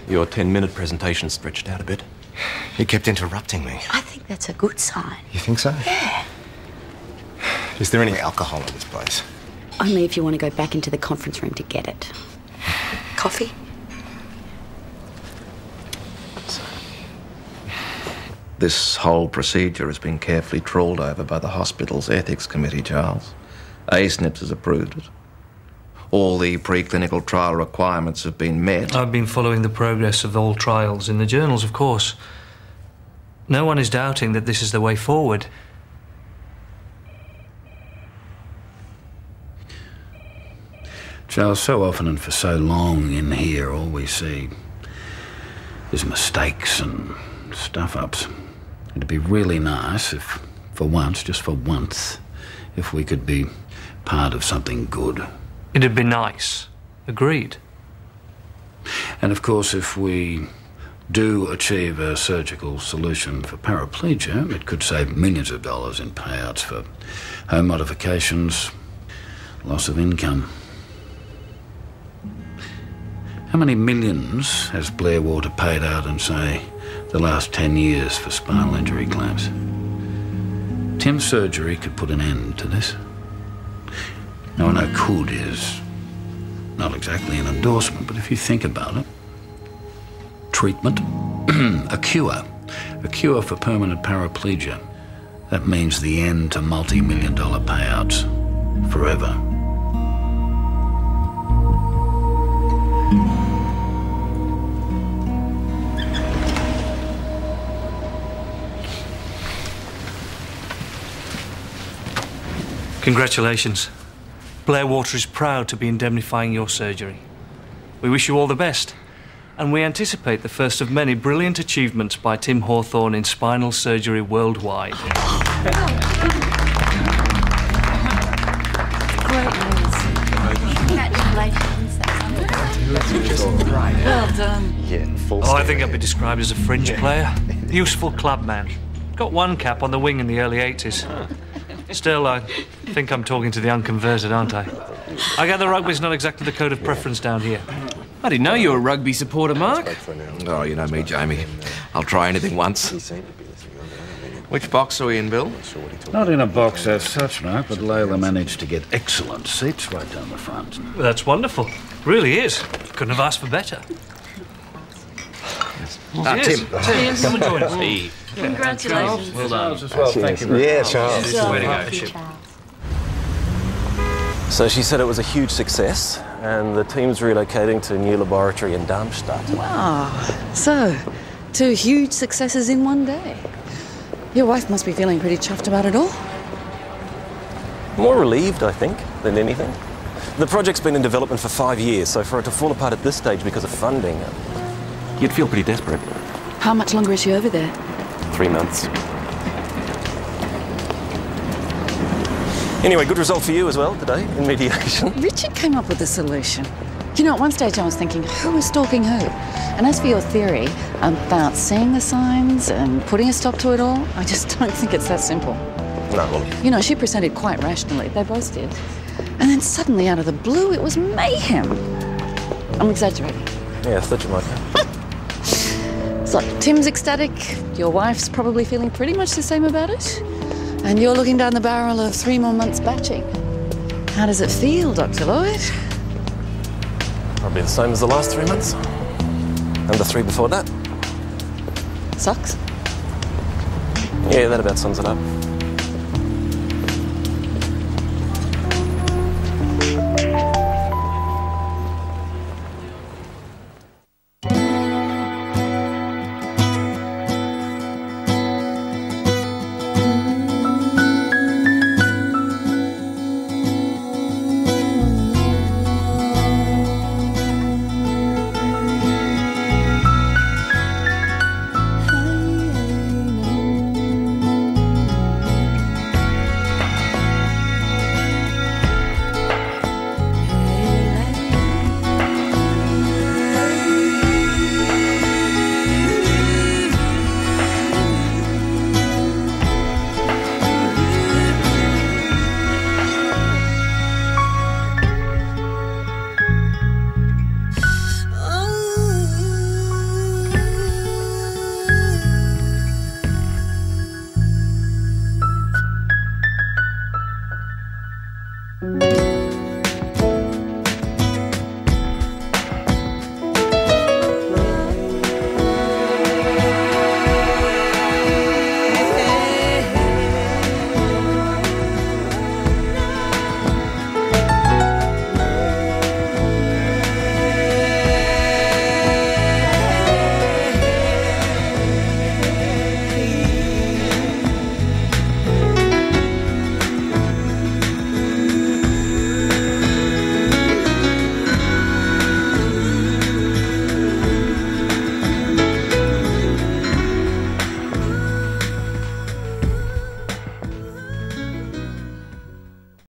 [SPEAKER 10] Your 10-minute presentation stretched out a bit.
[SPEAKER 2] He kept interrupting me.
[SPEAKER 9] I think that's a good sign.
[SPEAKER 2] You think so?
[SPEAKER 9] Yeah.
[SPEAKER 2] Is there any alcohol in this place?
[SPEAKER 9] Only if you want to go back into the conference room to get it. Coffee?
[SPEAKER 8] This whole procedure has been carefully trawled over by the hospital's ethics committee, Charles. ASNIPS has approved it. All the preclinical trial requirements have been met.
[SPEAKER 12] I've been following the progress of all trials in the journals, of course. No one is doubting that this is the way forward.
[SPEAKER 3] Charles, so often and for so long in here, all we see is mistakes and stuff-ups. It'd be really nice if, for once, just for once, if we could be part of something good.
[SPEAKER 12] It'd be nice. Agreed.
[SPEAKER 3] And of course, if we do achieve a surgical solution for paraplegia, it could save millions of dollars in payouts for home modifications, loss of income. How many millions has Blairwater paid out in, say, the last 10 years for spinal injury claims? Tim's surgery could put an end to this. Now, I know could is not exactly an endorsement, but if you think about it, treatment, a cure for permanent paraplegia, that means the end to multi-million-dollar payouts forever.
[SPEAKER 19] Congratulations. Blairwater is proud to be indemnifying your surgery. We wish you all the best, and we anticipate the first of many brilliant achievements by Tim Hawthorne in spinal surgery worldwide.
[SPEAKER 18] Great news. Congratulations. Well done.
[SPEAKER 19] Yeah, I think I'd be described as a fringe player. Useful clubman. Got one cap on the wing in the early 80s. Still, I think I'm talking to the unconverted, aren't I? I gather rugby's not exactly the code of preference down here.
[SPEAKER 5] I didn't know you were a rugby supporter, Mark.
[SPEAKER 8] Oh, you know me, Jamie. I'll try anything once. Which box are we in, Bill?
[SPEAKER 3] Not in a box as such, Mark, but Layla managed to get excellent seats right down the front.
[SPEAKER 19] Well, that's wonderful. Really is. Couldn't have asked for better.
[SPEAKER 8] Tim.
[SPEAKER 19] Come and join us.
[SPEAKER 8] Hey.
[SPEAKER 18] Congratulations.
[SPEAKER 19] Well done.
[SPEAKER 3] As well, thank you very much.
[SPEAKER 8] Charles.
[SPEAKER 5] Way to go. So she said it was a huge success, and the team's relocating to a new laboratory in Darmstadt.
[SPEAKER 18] Wow. So, 2 huge successes in one day. Your wife must be feeling pretty chuffed about it all.
[SPEAKER 5] More relieved, I think, than anything. The project's been in development for 5 years, so for it to fall apart at this stage because of funding, you'd feel pretty desperate.
[SPEAKER 18] How much longer is she over there?
[SPEAKER 5] 3 months. Anyway, good result for you as well today in mediation.
[SPEAKER 18] Richard came up with a solution. You know, at one stage I was thinking, who was stalking who? And as for your theory about seeing the signs and putting a stop to it all, I just don't think it's that simple.
[SPEAKER 5] No, well...
[SPEAKER 18] You know, she presented quite rationally. They both did. And then suddenly, out of the blue, it was mayhem. I'm exaggerating.
[SPEAKER 5] Yeah, such a might.
[SPEAKER 18] So, Tim's ecstatic. Your wife's probably feeling pretty much the same about it. And you're looking down the barrel of 3 more months batching. How does it feel, Dr. Lloyd?
[SPEAKER 5] Probably the same as the last 3 months. And the 3 before that.
[SPEAKER 18] Sucks?
[SPEAKER 5] Yeah, that about sums it up.